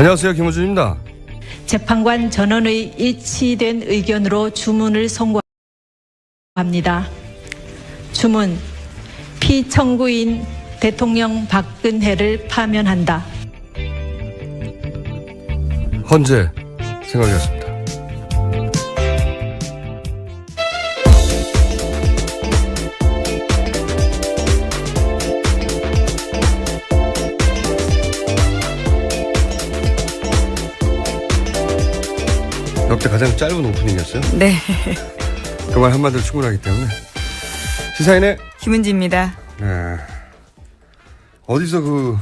안녕하세요. 김호준입니다. 재판관 전원의 일치된 의견으로 주문을 선고합니다. 주문, 피청구인 대통령 박근혜를 파면한다. 헌재 생각이었습니다. 역대 가장 짧은 오프닝이었어요. 네. 그 말 한마디로 충분하기 때문에. 시사인의 김은지입니다. 네. 어디서 그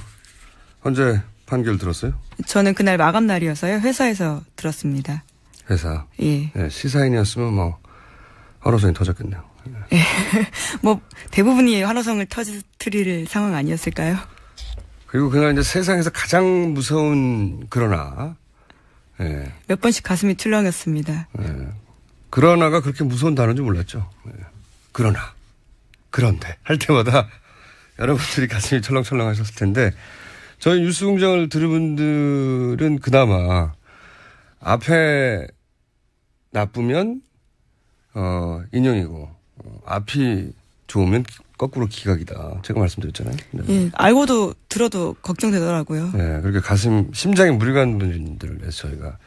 헌재 판결 들었어요? 저는 그날 마감 날이어서요. 회사에서 들었습니다. 회사. 예. 네, 시사인이었으면 뭐 환호성이 터졌겠네요. 예. 뭐 대부분이 환호성을 터뜨릴 상황 아니었을까요? 그리고 그날 이제 세상에서 가장 무서운 그러나. 예. 몇 번씩 가슴이 출렁였습니다. 예. 그러나가 그렇게 무서운 단어인지 몰랐죠. 예. 그러나, 그런데 할 때마다 여러분들이 가슴이 철렁철렁 하셨을 텐데 저희 뉴스공장을 들은 분들은 그나마 앞에 나쁘면 인형이고 앞이 좋으면 거꾸로 기각이다. 제가 말씀드렸잖아요. 네. 예. 알고도 들어도 걱정되더라고요. 네, 그렇게 심장에 무리 가는 분들을 위해서 저희가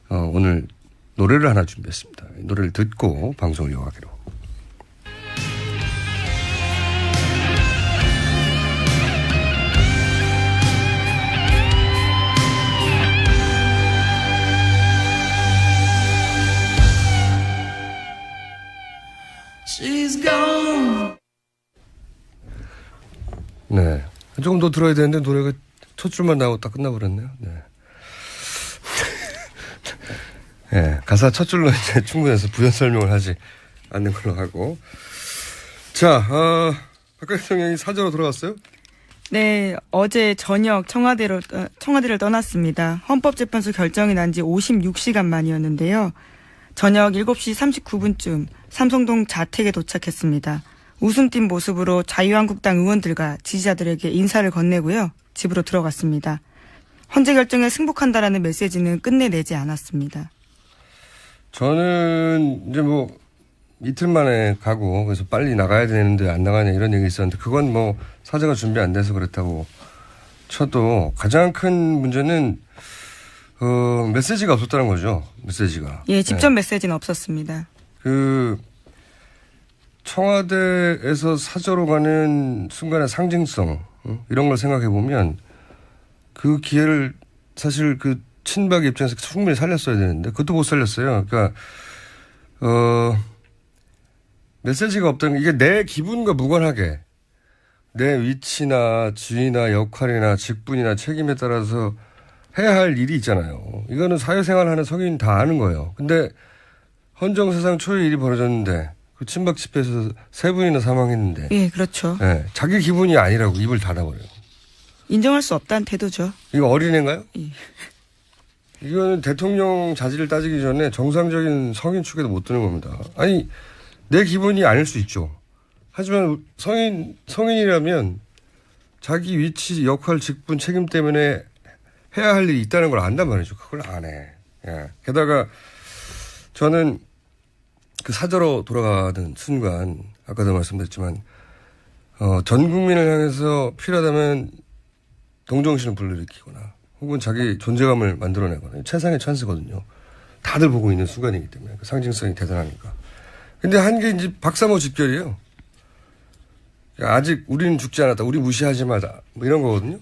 오늘 노래를 하나 준비했습니다. 노래를 듣고 방송을 이어가기로. She's gone. 네. 조금 더 들어야 되는데 노래가 첫 줄만 나오고 딱 끝나버렸네요. 네. 네. 가사 첫 줄로 이제 충분해서 부연 설명을 하지 않는 걸로 하고. 자, 박근혜 대통령이 사저로 돌아왔어요? 네. 어제 저녁 청와대를 떠났습니다. 헌법재판소 결정이 난 지 56시간 만이었는데요. 저녁 7시 39분쯤 삼성동 자택에 도착했습니다. 웃음 띤 모습으로 자유한국당 의원들과 지지자들에게 인사를 건네고요. 집으로 들어갔습니다. 헌재 결정에 승복한다라는 메시지는 끝내 내지 않았습니다. 저는 이제 뭐 이틀 만에 가고 그래서 빨리 나가야 되는데 안 나가냐 이런 얘기 있었는데 그건 뭐 사정가 준비 안 돼서 그렇다고 쳐도 가장 큰 문제는 메시지가 없었다는 거죠. 메시지가. 예, 직접 네. 메시지는 없었습니다. 청와대에서 사저로 가는 순간의 상징성 이런 걸 생각해 보면 그 기회를 사실 그 친박 입장에서 충분히 살렸어야 되는데 그것도 못 살렸어요. 그러니까 메시지가 없다는 게 이게 내 기분과 무관하게 내 위치나 지위나 역할이나 직분이나 책임에 따라서 해야 할 일이 있잖아요. 이거는 사회생활하는 성인 다 아는 거예요. 근데 헌정사상 초유의 일이 벌어졌는데 그 친박 집회에서 3분이나 사망했는데. 예, 그렇죠. 네, 자기 기분이 아니라고 입을 닫아버려요. 인정할 수 없다는 태도죠. 이거 어린애인가요? 예. 이거는 대통령 자질을 따지기 전에 정상적인 성인 축에도 못 드는 겁니다. 아니, 내 기분이 아닐 수 있죠. 하지만 성인이라면 자기 위치, 역할, 직분, 책임 때문에 해야 할 일이 있다는 걸 안단 말이죠. 그걸 안 해. 예. 게다가 저는 그 사저로 돌아가는 순간 아까도 말씀드렸지만 전 국민을 향해서 필요하다면 동정심을 불러일으키거나 혹은 자기 존재감을 만들어내거나 최상의 찬스거든요. 다들 보고 있는 순간이기 때문에 그 상징성이 대단하니까. 근데 한 게 이제 박사모 집결이에요. 아직 우리는 죽지 않았다. 우리 무시하지 마다. 뭐 이런 거거든요.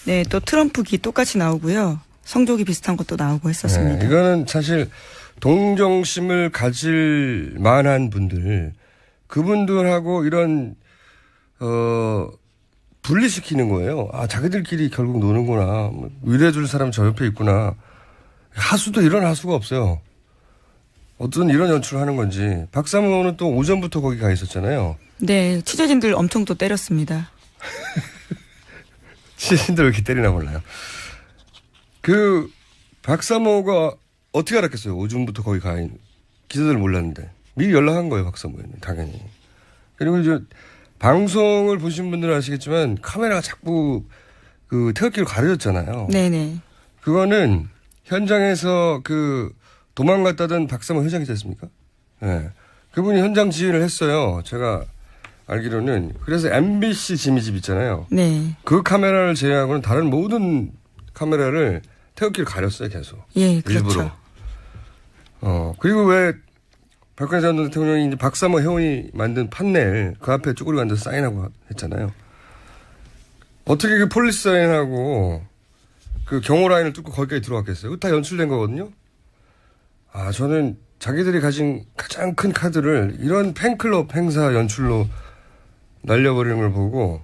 네, 또 트럼프기 똑같이 나오고요. 성조기 비슷한 것도 나오고 했었습니다. 네, 이거는 사실 동정심을 가질 만한 분들, 그분들하고 이런, 분리시키는 거예요. 아, 자기들끼리 결국 노는구나. 뭐 위로해줄 사람 저 옆에 있구나. 하수도 이런 하수가 없어요. 어떤 이런 연출을 하는 건지. 박사모는 또 오전부터 거기 가 있었잖아요. 네, 취재진들 엄청 또 때렸습니다. 취재진들 왜 이렇게 때리나 몰라요. 그 박사모가 어떻게 알았겠어요? 오전부터 거기 가 있는. 기자들 몰랐는데. 미리 연락한 거예요, 박사모에는. 당연히. 그리고 이제 방송을 보신 분들은 아시겠지만 카메라가 자꾸 그 태극기로 가려졌잖아요. 네네. 그거는 현장에서 그 도망갔다던 박사모 회장이지 않습니까? 네. 그분이 현장 지휘를 했어요. 제가 알기로는. 그래서 MBC 지미집 있잖아요. 네. 그 카메라를 제외하고는 다른 모든 카메라를 태극기를 가렸어요, 계속. 예, 그렇죠. 일부러. 그리고 왜 박근혜 전 대통령이 이제 박사모 회원이 만든 판넬 그 앞에 쭈그리고 앉아서 사인하고 했잖아요. 어떻게 그 폴리스 사인하고 그 경호 라인을 뚫고 거기까지 들어왔겠어요? 그거 다 연출된 거거든요. 아, 저는 자기들이 가진 가장 큰 카드를 이런 팬클럽 행사 연출로 날려버리는 걸 보고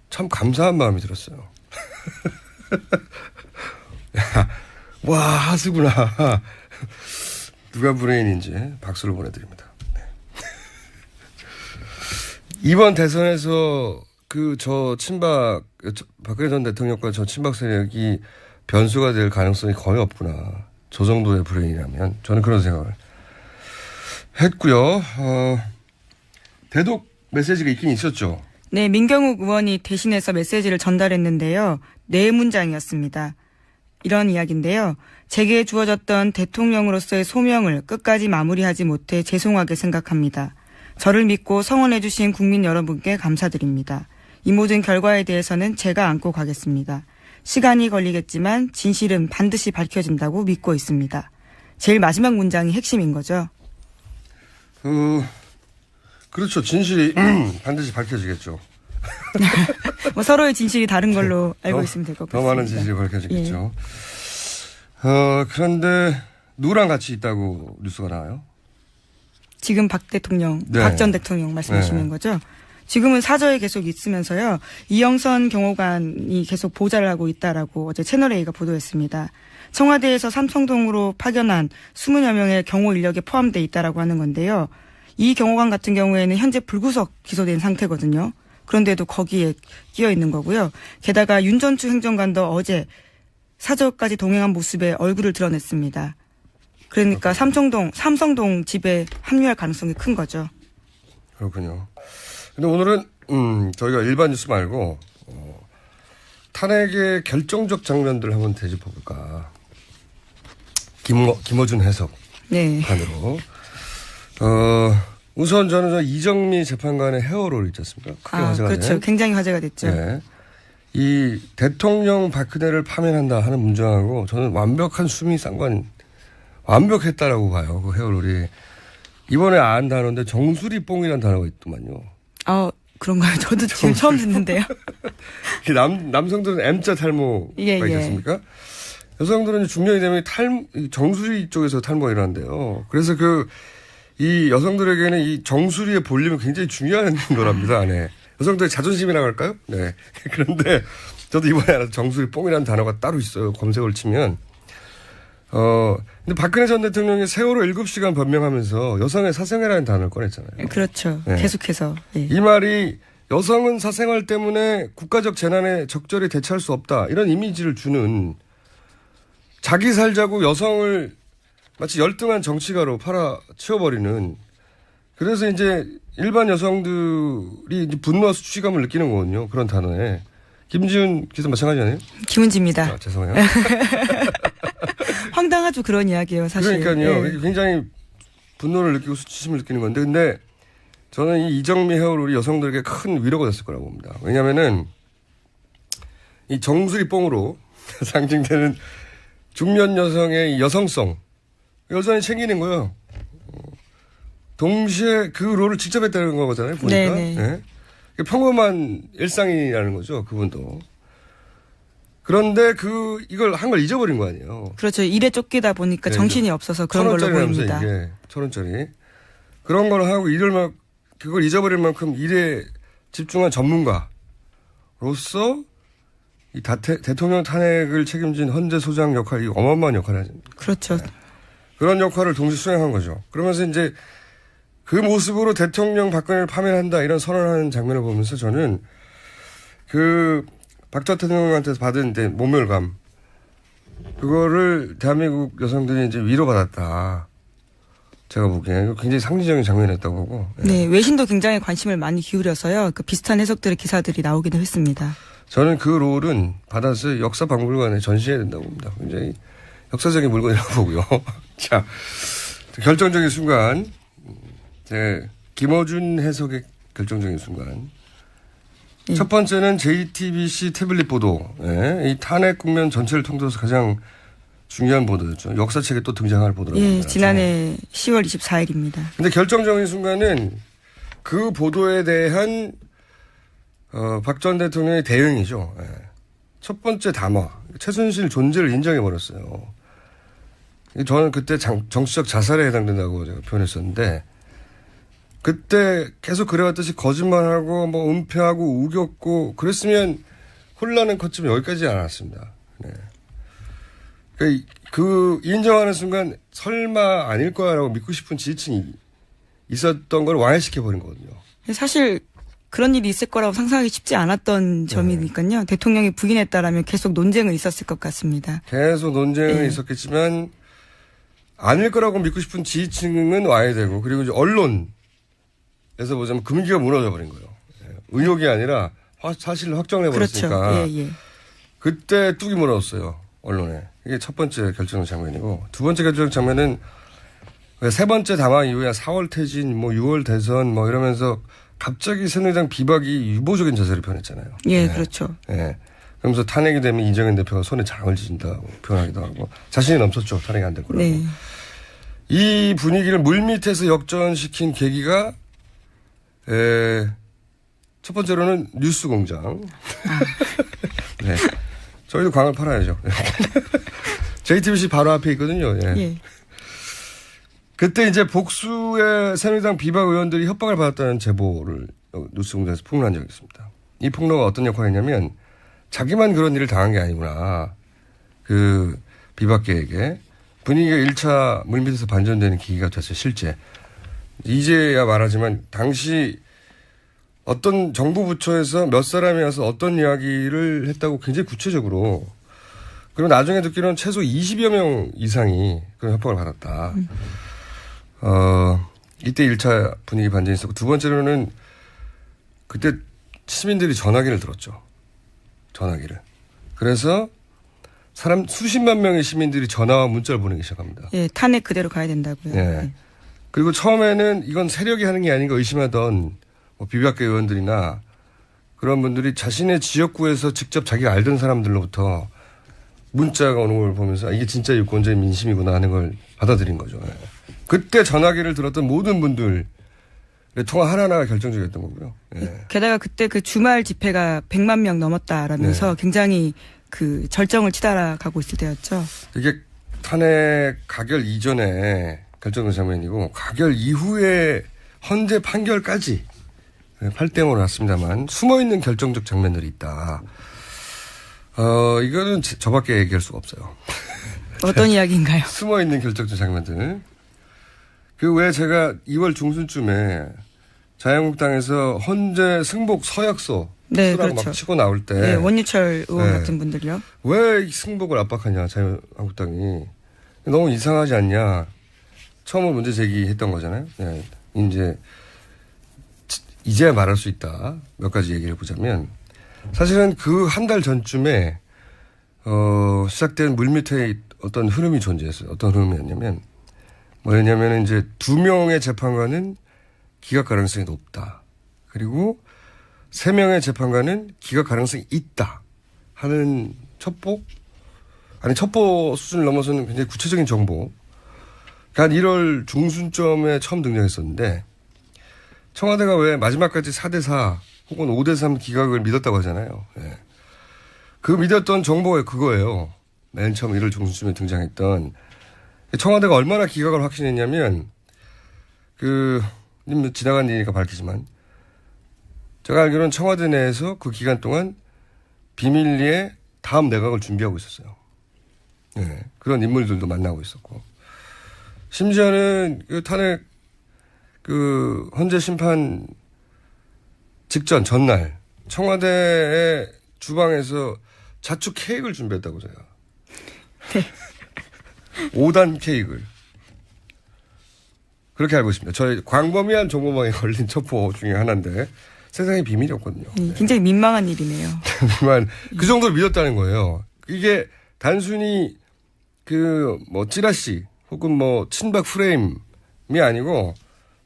참 감사한 마음이 들었어요. 야, 와, 하수구나. 누가 브레인인지 박수를 보내드립니다. 네. 이번 대선에서 박근혜 전 대통령과 저 친박 세력이 변수가 될 가능성이 거의 없구나. 저 정도의 브레인이라면. 저는 그런 생각을 했고요. 대독 메시지가 있긴 있었죠. 네, 민경욱 의원이 대신해서 메시지를 전달했는데요. 네 문장이었습니다. 이런 이야기인데요. 제게 주어졌던 대통령으로서의 소명을 끝까지 마무리하지 못해 죄송하게 생각합니다. 저를 믿고 성원해 주신 국민 여러분께 감사드립니다. 이 모든 결과에 대해서는 제가 안고 가겠습니다. 시간이 걸리겠지만 진실은 반드시 밝혀진다고 믿고 있습니다. 제일 마지막 문장이 핵심인 거죠. 그렇죠. 진실이 반드시 밝혀지겠죠. 뭐 서로의 진실이 다른 걸로 알고 있으면 될 것 같습니다. 더 많은 진실이 밝혀지겠죠. 그런데 누구랑 같이 있다고 뉴스가 나와요? 지금 박 대통령, 네. 박 전 대통령 말씀하시는 네. 거죠? 지금은 사저에 계속 있으면서요. 이영선 경호관이 계속 보좌를 하고 있다라고 어제 채널A가 보도했습니다. 청와대에서 삼성동으로 파견한 20여 명의 경호 인력에 포함되어 있다라고 하는 건데요. 이 경호관 같은 경우에는 현재 불구속 기소된 상태거든요. 그런데도 거기에 끼어 있는 거고요. 게다가 윤전추 행정관도 어제 사저까지 동행한 모습에 얼굴을 드러냈습니다. 그러니까 삼성동 집에 합류할 가능성이 큰 거죠. 그렇군요. 근데 오늘은 저희가 일반 뉴스 말고 탄핵의 결정적 장면들 한번 되짚어 볼까. 김어준 해석판으로. 네. 우선 저는 이정미 재판관의 헤어롤 있지 않습니까? 크게 화제가 그렇죠. 된. 굉장히 화제가 됐죠. 네. 이 대통령 박근혜를 파면한다 하는 문장하고 저는 완벽한 완벽했다라고 봐요. 그 헤어롤이. 이번에 안 단어인데 정수리 뽕이라는 단어가 있더만요. 그런가요? 저도 지금 처음 듣는데요. 남성들은 M자 탈모가 있지 않습니까? 여성들은 중년이 되면 정수리 쪽에서 탈모가 일어난대요. 그래서 이 여성들에게는 이 정수리의 볼륨이 굉장히 중요한 거랍니다. 네. 여성들의 자존심이라고 할까요? 네. 그런데 저도 이번에 알아서 정수리 뽕이라는 단어가 따로 있어요. 검색을 치면. 근데 박근혜 전 대통령이 세월호 7시간 변명하면서 여성의 사생활이라는 단어를 꺼냈잖아요. 그렇죠. 네. 계속해서. 예. 이 말이 여성은 사생활 때문에 국가적 재난에 적절히 대처할 수 없다. 이런 이미지를 주는 자기 살자고 여성을 마치 열등한 정치가로 팔아치워버리는 그래서 이제 일반 여성들이 이제 분노와 수치감을 느끼는 거거든요. 그런 단어에. 김지훈 기자 마찬가지 아니에요? 김은지입니다. 죄송해요. 황당하죠. 그런 이야기예요. 사실. 그러니까요. 예. 굉장히 분노를 느끼고 수치심을 느끼는 건데 근데 저는 이 이정미 헤어롤이 여성들에게 큰 위로가 됐을 거라고 봅니다. 왜냐면은 이 정수리 뽕으로 상징되는 중년 여성의 이 여성성 여전히 챙기는 거예요. 동시에 그 롤을 직접 했다는 거잖아요. 보니까. 네. 평범한 일상이라는 거죠. 그분도. 그런데 이걸 한 걸 잊어버린 거 아니에요. 그렇죠. 일에 쫓기다 보니까 네, 정신이 없어서 그런 걸로 보입니다. 이게 1,000원짜리. 그런 걸 하고 그걸 잊어버릴 만큼 일에 집중한 전문가로서 이 대통령 탄핵을 책임진 헌재 소장 역할이 어마어마한 역할을 하죠. 그렇죠. 네. 그런 역할을 동시에 수행한 거죠. 그러면서 이제 그 모습으로 대통령 박근혜를 파면한다 이런 선언하는 장면을 보면서 저는 박 전 대통령한테서 받은 이제 모멸감 그거를 대한민국 여성들이 이제 위로받았다. 제가 보기엔 굉장히 상징적인 장면이었다고 보고. 네, 외신도 굉장히 관심을 많이 기울여서요. 그 비슷한 해석들의 기사들이 나오기도 했습니다. 저는 그 롤은 받아서 역사박물관에 전시해야 된다고 봅니다. 굉장히 역사적인 물건이라고 보고요. 자, 결정적인 순간, 김어준 해석의 결정적인 순간. 첫 번째는 JTBC 태블릿 보도. 이 탄핵 국면 전체를 통틀어서 가장 중요한 보도였죠. 역사책에 또 등장할 보도라고 합니다. 지난해 10월 24일입니다. 근데 결정적인 순간은 그 보도에 대한 박 전 대통령의 대응이죠. 첫 번째 담화. 최순실 존재를 인정해버렸어요. 저는 그때 정치적 자살에 해당된다고 제가 표현했었는데 그때 계속 그래왔듯이 거짓말하고 뭐 은폐하고 우겼고 그랬으면 혼란은 컸지만 여기까지 않았습니다. 네. 그 인정하는 순간 설마 아닐 거야라고 믿고 싶은 지지층이 있었던 걸 완화시켜버린 거거든요. 사실 그런 일이 있을 거라고 상상하기 쉽지 않았던 점이니까요. 대통령이 부인했다라면 계속 논쟁은 있었을 것 같습니다. 계속 논쟁은 있었겠지만 아닐 거라고 믿고 싶은 지지층은 와야 되고 그리고 이제 언론에서 보자면 금기가 무너져 버린 거예요. 의혹이 아니라 사실을 확정해 버렸으니까. 그렇죠. 예. 그때 뚝이 물었어요. 언론에. 이게 첫 번째 결정 장면이고 두 번째 결정 장면은 세 번째 담화 이후에 4월 퇴진, 뭐 6월 대선 뭐 이러면서 갑자기 새누리당 비박이 유보적인 자세를 표현했잖아요. 예, 그렇죠. 예. 그러면서 탄핵이 되면 이정현 대표가 손에 장을 쥐신다고 표현하기도 하고 자신이 넘쳤죠. 탄핵이 안 될 거라고. 네. 이 분위기를 물밑에서 역전시킨 계기가 첫 번째로는 뉴스 공장. 네. 저희도 광을 팔아야죠. JTBC 바로 앞에 있거든요. 예. 그때 이제 복수의 새누리당 비박 의원들이 협박을 받았다는 제보를 뉴스 공장에서 폭로한 적이 있습니다. 이 폭로가 어떤 역할을 했냐면 자기만 그런 일을 당한 게 아니구나. 그 비박계에게 분위기가 1차 물밑에서 반전되는 계기가 됐어요. 실제. 이제야 말하지만 당시 어떤 정부 부처에서 몇 사람이 와서 어떤 이야기를 했다고 굉장히 구체적으로 그리고 나중에 듣기로는 최소 20여 명 이상이 그런 협박을 받았다. 이때 1차 분위기 반전이 있었고 두 번째로는 그때 시민들이 전화기를 들었죠. 전화기를. 그래서 수십만 명의 시민들이 전화와 문자를 보내기 시작합니다. 예, 탄핵 그대로 가야 된다고요. 예. 그리고 처음에는 이건 세력이 하는 게 아닌가 의심하던 뭐 비박계 의원들이나 그런 분들이 자신의 지역구에서 직접 자기가 알던 사람들로부터 문자가 오는 걸 보면서 이게 진짜 유권자의 민심이구나 하는 걸 받아들인 거죠. 예. 그때 전화기를 들었던 모든 분들 통화 하나하나가 결정적이었던 거고요. 예. 게다가 그때 그 주말 집회가 100만 명 넘었다라면서 굉장히 그 절정을 치달아가고 있을 때였죠. 이게 탄핵 가결 이전에 결정된 장면이고 가결 이후에 헌재 판결까지 8대5로 났습니다만 숨어있는 결정적 장면들이 있다. 이거는 저밖에 얘기할 수가 없어요. 어떤 이야기인가요? 숨어있는 결정적 장면들. 그 외에 제가 2월 중순쯤에 자유한국당에서 헌재 승복 서약서 네, 쓰라고 그렇죠. 막 치고 나올 때. 네, 원유철 의원 같은 분들요. 왜 승복을 압박하냐 자유한국당이. 너무 이상하지 않냐. 처음으로 문제 제기했던 거잖아요. 네. 이제야 말할 수 있다. 몇 가지 얘기를 해보자면 사실은 그 한 달 전쯤에 시작된 물밑에 어떤 흐름이 존재했어요. 어떤 흐름이었냐면 뭐였냐면 이제 2명의 재판관은 기각 가능성이 높다. 그리고 3명의 재판관은 기각 가능성이 있다 하는 첩보 수준을 넘어서는 굉장히 구체적인 정보. 한 1월 중순쯤에 처음 등장했었는데 청와대가 왜 마지막까지 4대4 혹은 5대3 기각을 믿었다고 하잖아요. 예. 그 믿었던 정보가 그거예요. 맨 처음 1월 중순쯤에 등장했던 청와대가 얼마나 기각을 확신했냐면 지나간 일이니까 밝히지만 제가 알기로는 청와대 내에서 그 기간 동안 비밀리에 다음 내각을 준비하고 있었어요. 예. 그런 인물들도 만나고 있었고 심지어는 그 탄핵 헌재 심판 직전 전날 청와대의 주방에서 자축 케이크를 준비했다고 제가. 네. 5단 케이크를. 그렇게 알고 있습니다. 저희 광범위한 정보망에 걸린 첩보 중에 하나인데 세상에 비밀이 없거든요. 굉장히 민망한 일이네요. 하지만 그 정도로 믿었다는 거예요. 이게 단순히 그 뭐 찌라시 혹은 뭐 친박 프레임이 아니고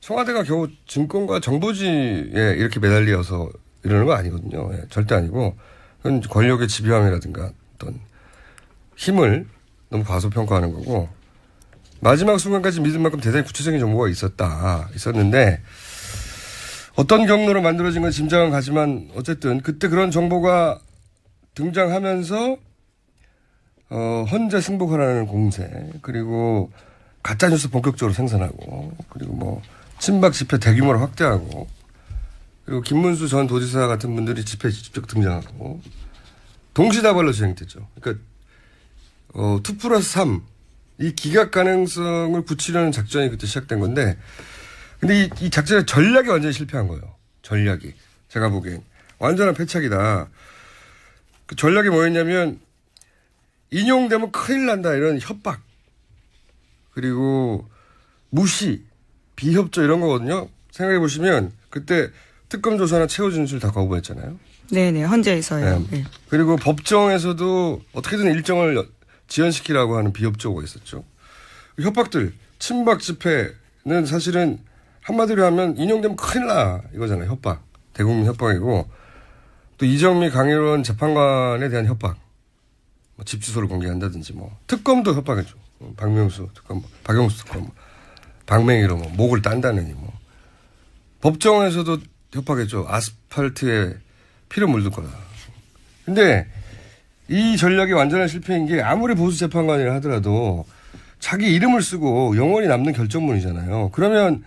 청와대가 겨우 증권과 정보지에 이렇게 매달려서 이러는 거 아니거든요. 예, 절대 아니고 그건 권력의 집요함이라든가 어떤 힘을 너무 과소평가하는 거고 마지막 순간까지 믿을 만큼 대단히 구체적인 정보가 있었는데 어떤 경로로 만들어진 건 짐작은 가지만 어쨌든 그때 그런 정보가 등장하면서 헌재 승복하라는 공세 그리고 가짜뉴스 본격적으로 생산하고 그리고 뭐 친박 집회 대규모로 확대하고 그리고 김문수 전 도지사 같은 분들이 집회에 직접 등장하고 동시다발로 진행됐죠. 그러니까 2+3 이 기각 가능성을 붙이려는 작전이 그때 시작된 건데 근데 이 작전의 전략이 완전히 실패한 거예요. 전략이. 제가 보기엔. 완전한 패착이다. 그 전략이 뭐였냐면 인용되면 큰일 난다 이런 협박 그리고 무시 비협조 이런 거거든요. 생각해 보시면 그때 특검 조사나 최후 진술 다 거부했잖아요. 네네 헌재에서요. 네. 네. 그리고 법정에서도 어떻게든 일정을 지연시키라고 하는 비협조가 있었죠. 협박들 친박 집회는 사실은 한마디로 하면 인용되면 큰일 나 이거잖아요. 협박. 대국민 협박이고 또 이정미 강일원 재판관에 대한 협박. 뭐 집 주소를 공개한다든지 뭐 특검도 협박했죠. 박명수 특검, 박영수 특검, 박맹희로 뭐 목을 딴다느니 뭐 법정에서도 협박했죠. 아스팔트에 피를 물들 거다. 근데 이 전략이 완전한 실패인 게 아무리 보수 재판관이라 하더라도 자기 이름을 쓰고 영원히 남는 결정문이잖아요. 그러면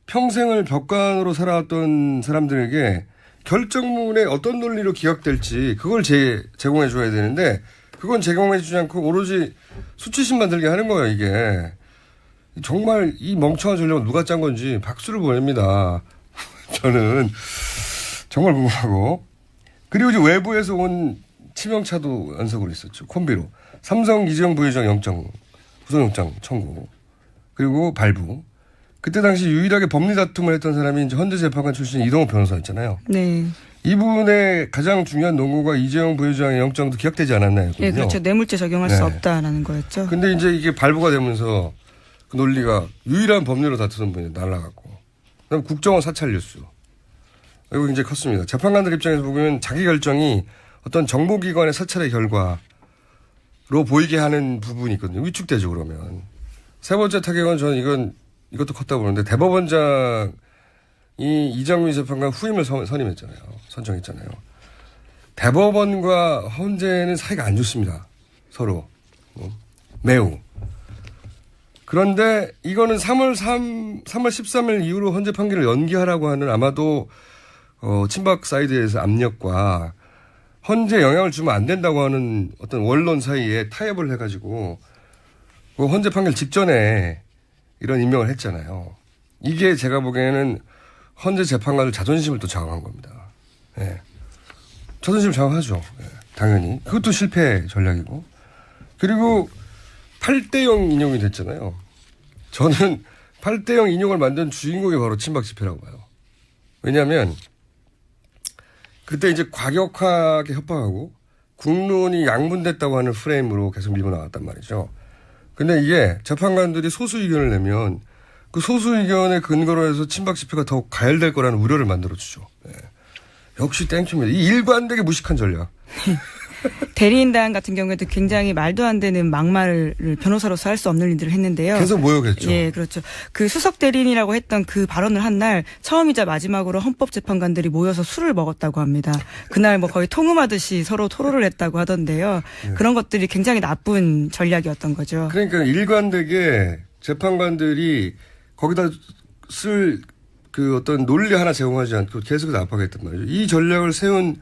평생을 벽관으로 살아왔던 사람들에게 결정문에 어떤 논리로 기각될지 그걸 제공해 줘야 되는데 그건 제공해 주지 않고 오로지 수치심 만들게 하는 거예요, 이게. 정말 이 멍청한 전략은 누가 짠 건지 박수를 보냅니다. 저는 정말 궁금하고. 그리고 이제 외부에서 온 치명차도 연속으로 있었죠. 콤비로. 삼성 이재용 부회장 영장, 구속영장 청구. 그리고 발부. 그때 당시 유일하게 법리 다툼을 했던 사람이 이제 헌재재판관 출신 이동호 변호사였잖아요. 네. 이분의 가장 중요한 논거가 이재용 부회장의 영장도 기각되지 않았나요? 네, 그렇죠. 뇌물죄 적용할 수 없다라는 거였죠. 근데 이제 이게 발부가 되면서 그 논리가 유일한 법리로 다투던 분이 날아갔고. 그다음에 국정원 사찰 뉴스. 이거 굉장히 컸습니다. 재판관들 입장에서 보면 자기 결정이 어떤 정보기관의 사찰의 결과로 보이게 하는 부분이 있거든요. 위축되죠, 그러면. 세 번째 타격은 저는 이것도 컸다고 보는데 대법원장이 이정미 재판관 후임을 선정했잖아요. 대법원과 헌재는 사이가 안 좋습니다. 서로. 매우. 그런데 이거는 3월 13일 이후로 헌재 판결을 연기하라고 하는 아마도 친박 사이드에서 압력과 헌재 영향을 주면 안 된다고 하는 어떤 원론 사이에 타협을 해가지고 그 헌재 판결 직전에 이런 임명을 했잖아요. 이게 제가 보기에는 헌재 재판관들 자존심을 또 장악한 겁니다. 예. 자존심 장악하죠. 예. 당연히. 그것도 실패 전략이고. 그리고 8대0 인용이 됐잖아요. 저는 8대0 인용을 만든 주인공이 바로 친박 집회라고 봐요. 왜냐하면 그때 이제 과격하게 협박하고 국론이 양분됐다고 하는 프레임으로 계속 밀고 나갔단 말이죠. 근데 이게 재판관들이 소수 의견을 내면 그 소수 의견의 근거로 해서 친박 집회가 더욱 가열될 거라는 우려를 만들어주죠. 네. 역시 땡큐입니다. 이 일관되게 무식한 전략. 대리인단 같은 경우에도 굉장히 말도 안 되는 막말을 변호사로서 할 수 없는 일들을 했는데요. 계속 모여겠죠. 예, 그렇죠. 그 수석 대리인이라고 했던 그 발언을 한 날 처음이자 마지막으로 헌법재판관들이 모여서 술을 먹었다고 합니다. 그날 뭐 거의 통음하듯이 서로 토론을 했다고 하던데요. 네. 그런 것들이 굉장히 나쁜 전략이었던 거죠. 그러니까 일관되게 재판관들이 거기다 쓸 그 어떤 논리 하나 제공하지 않고 계속 압박했단 말이죠. 이 전략을 세운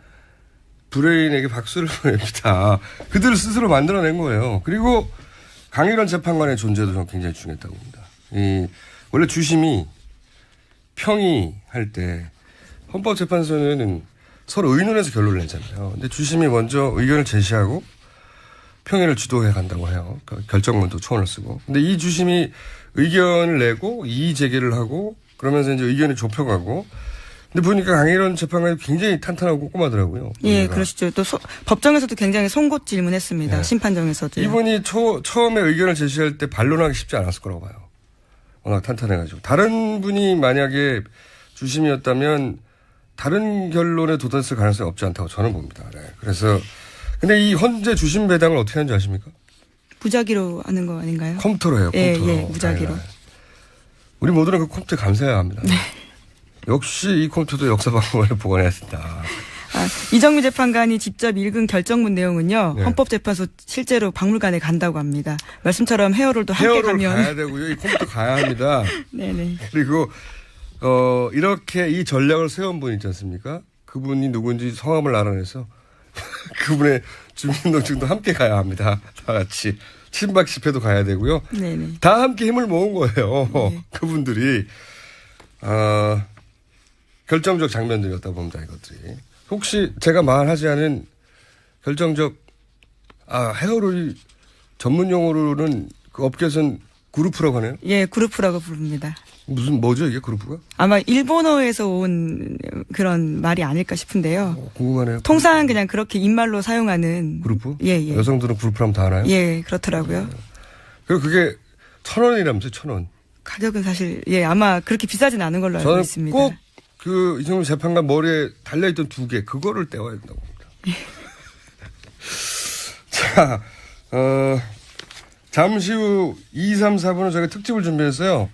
브레인에게 박수를 보냅니다. 그들 스스로 만들어낸 거예요. 그리고 강일원 재판관의 존재도 저는 굉장히 중요했다고 봅니다. 원래 주심이 평의할 때 헌법재판소는 서로 의논해서 결론을 내잖아요. 근데 주심이 먼저 의견을 제시하고 평의를 주도해 간다고 해요. 그러니까 결정문도 초안을 쓰고. 근데 이 주심이 의견을 내고 이의 제기를 하고 그러면서 이제 의견이 좁혀가고 근데 보니까 강일원 재판관이 굉장히 탄탄하고 꼼꼼하더라고요. 예, 문제가. 그러시죠. 또 법정에서도 굉장히 송곳 질문했습니다. 네. 심판정에서도. 이분이 처음에 의견을 제시할 때 반론하기 쉽지 않았을 거라고 봐요. 워낙 탄탄해가지고. 다른 분이 만약에 주심이었다면 다른 결론에 도달했을 가능성이 없지 않다고 저는 봅니다. 네. 그래서 근데 이 헌재 주심 배당을 어떻게 하는지 아십니까? 무작위로 하는 거 아닌가요? 컴퓨터로 해요. 예, 컴퓨터로. 예, 무작위로. 네. 우리 모두는 그 컴퓨터에 감사해야 합니다. 역시 이 컴퓨터도 역사박물관에 보관해야 된다. 이정미 재판관이 직접 읽은 결정문 내용은요. 네. 헌법재판소 실제로 박물관에 간다고 합니다. 말씀처럼 헤어롤도 함께 헤어롤 가면. 가야 되고요. 이 컴퓨터 가야 합니다. 네네. 그리고 이렇게 이 전략을 세운 분 있지 않습니까? 그분이 누군지 성함을 알아내서 그분의 주민등록증도 함께 가야 합니다. 다 같이 친박 집회도 가야 되고요. 네네. 다 함께 힘을 모은 거예요. 네. 그분들이 결정적 장면들이었다 봅니다. 이것들이. 혹시 제가 말하지 않은 결정적 헤어롤이 전문 용어로는 그 업계에서는 그룹프라고 하네요. 예, 그룹프라고 부릅니다. 뭐죠 이게 그룹프가? 아마 일본어에서 온 그런 말이 아닐까 싶은데요. 궁금하네요. 통상 그냥 그렇게 입말로 사용하는. 그룹프? 예, 예. 여성들은 그룹프라면 다 알아요? 예, 그렇더라고요. 그리고 그게 1,000원이라면서요, 1,000원. 가격은 사실, 예, 아마 그렇게 비싸진 않은 걸로 알고 저는 있습니다. 꼭 그 이정미 재판관 머리에 달려있던 2개, 그거를 떼와야 된다고 봅니다. 자, 잠시 후 2, 3, 4분은 저희가 특집을 준비했어요.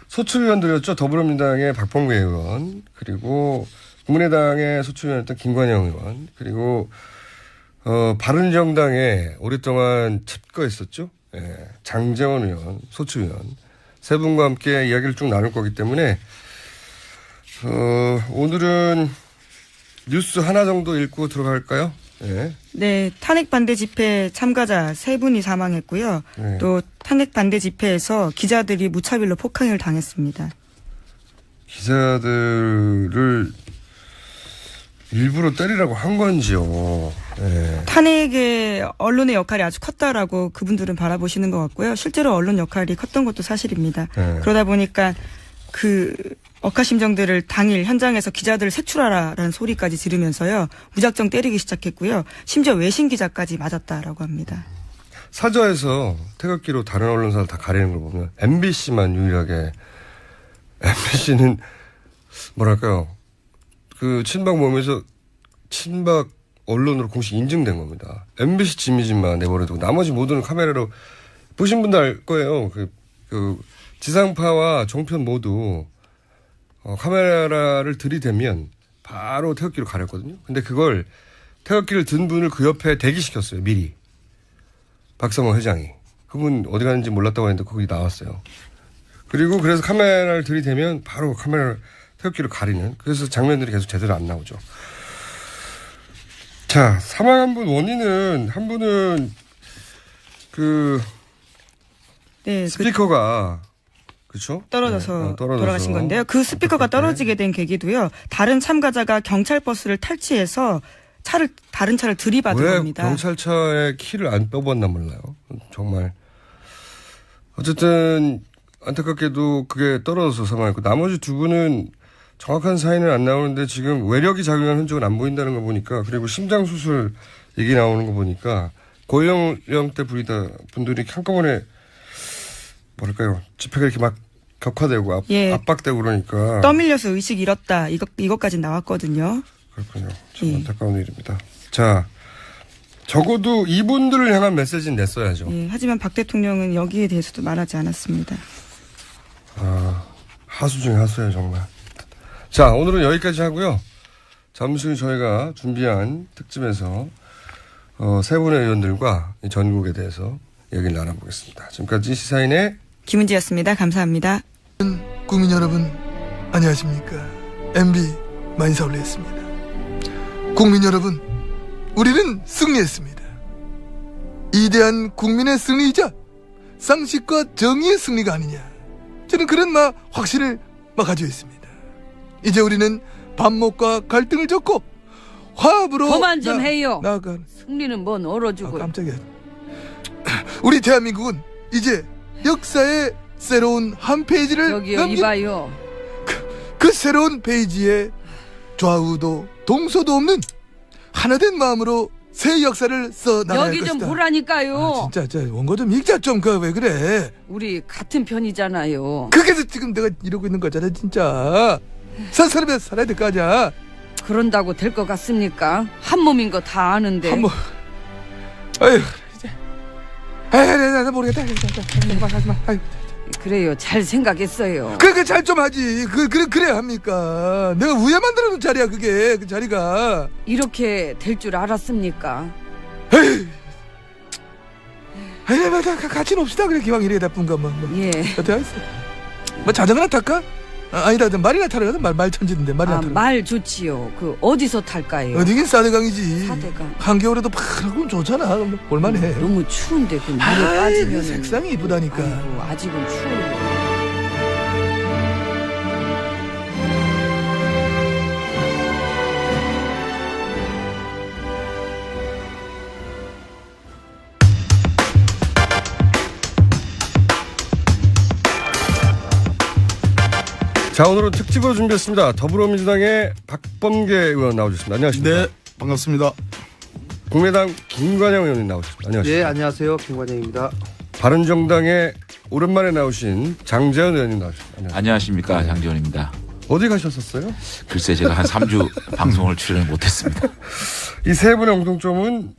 소추위원들이었죠. 더불어민주당의 박범계 의원, 그리고 국민의당의 소추위원이었던 김관영 의원, 그리고 바른정당에 오랫동안 첩거했었죠. 예, 장제원 의원, 소추위원 세 분과 함께 이야기를 쭉 나눌 거기 때문에 오늘은 뉴스 하나 정도 읽고 들어갈까요? 예. 네, 탄핵 반대 집회 참가자 3분이 사망했고요. 네. 또 탄핵 반대 집회에서 기자들이 무차별로 폭행을 당했습니다. 기자들을 일부러 때리라고 한 건지요. 예. 탄핵의 언론의 역할이 아주 컸다라고 그분들은 바라보시는 것 같고요. 실제로 언론 역할이 컸던 것도 사실입니다. 네. 그러다 보니까 그 억하심정들을 당일 현장에서 기자들을 색출하라라는 소리까지 들으면서요. 무작정 때리기 시작했고요. 심지어 외신 기자까지 맞았다라고 합니다. 사저에서 태극기로 다른 언론사를 다 가리는 걸 보면 MBC만 유일하게 MBC는 뭐랄까요. 그 친박 모임에서 친박 언론으로 공식 인증된 겁니다. MBC 지미진만 내버려두고 나머지 모두는 카메라로 보신 분들 알 거예요. 그 지상파와 종편 모두 카메라를 들이대면 바로 태극기로 가렸거든요. 근데 그걸 태극기를 든 분을 그 옆에 대기시켰어요. 미리. 박성호 회장이. 그분 어디 가는지 몰랐다고 했는데 거기 나왔어요. 그리고 그래서 카메라를 들이대면 바로 카메라를 태극기로 가리는. 그래서 장면들이 계속 제대로 안 나오죠. 자, 사망한 분 원인은 한 분은 네, 스피커가 그렇죠? 떨어져서 네, 떨어져서 돌아가신 건데요. 그 스피커가 떨어지게 된 계기도요. 다른 참가자가 경찰 버스를 탈취해서 다른 차를 들이받은 왜 겁니다. 경찰차의 키를 안 빼봤나 몰라요. 정말. 어쨌든 안타깝게도 그게 떨어져서 사망했고 나머지 두 분은 정확한 사인은 안 나오는데 지금 외력이 작용한 흔적은 안 보인다는 거 보니까 그리고 심장수술 얘기 나오는 거 보니까 고연령대 분들이 한꺼번에 뭐랄까요. 집회가 이렇게 막 격화되고 예. 압박되고 그러니까. 떠밀려서 의식 잃었다. 이것까지 나왔거든요. 그렇군요. 참 예. 안타까운 일입니다. 자, 적어도 이분들을 향한 메시지는 냈어야죠. 예, 하지만 박 대통령은 여기에 대해서도 말하지 않았습니다. 하수 중에 하수예요, 정말. 자, 오늘은 여기까지 하고요. 잠시 후 저희가 준비한 특집에서 세 분의 의원들과 이 전국에 대해서 얘기를 나눠보겠습니다. 지금까지 시사인의 김은지였습니다. 감사합니다. 국민 여러분 안녕하십니까. MB 만사올레였습니다. 국민 여러분 우리는 승리했습니다. 이대한 국민의 승리이자 상식과 정의의 승리가 아니냐, 저는 그런 확신을 가지고 있습니다. 이제 우리는 반목과 갈등을 접고 화합으로 그만 좀 해요. 나아가. 승리는 뭔 얼어주고. 깜짝이야. 우리 대한민국은 이제 역사의 새로운 한 페이지를 저기요 이봐요. 그 새로운 페이지에 좌우도 동서도 없는 하나된 마음으로 새 역사를 써나갈 여기 것이다. 좀 보라니까요. 진짜 원고 좀 읽자 좀. 그 왜 그래? 우리 같은 편이잖아요. 그게서 지금 내가 이러고 있는 거잖아 진짜. 산 사람이 살아야 될 거 아니야. 그런다고 될 것 같습니까? 한 몸인 거 다 아는데. 한번. 아유 이제. 나 모르겠다. 하지 마. 아유. 그래요. 잘 생각했어요. 그게 잘 좀 하지. 그래야 합니까? 내가 우애 만들어놓은 자리야 그게. 그 자리가. 이렇게 될 줄 알았습니까? 에이. 아니 같이 놉시다. 그래 기왕 이래 나쁜 거 뭐. 예. 어때 알았어. 뭐 자전거나 탈까? 아니다 말이나 타려거든. 말 천지인데 말이나 타려. 말 좋지요. 그 어디서 탈까요? 어디긴 사대강이지. 사대강. 한겨울에도 파랗고 좋잖아. 그럼 볼만해. 너무 추운데 그 물에 그 빠지면 색상이 이쁘다니까. 아직은 추워요. 자, 오늘은 특집으로 준비했습니다. 더불어민주당의 박범계 의원 나오셨습니다. 안녕하십니까? 네, 반갑습니다. 국민의당 김관영 의원님 나오셨습니다. 안녕하십니까? 네, 안녕하세요. 김관영입니다. 바른정당에 오랜만에 나오신 장재현 의원님 나오셨습니다. 안녕하십니까? 안녕하십니까. 장재원입니다. 어디 가셨었어요? 글쎄 제가 한 3주 방송을 출연을 못했습니다. 이 세 분의 공통점은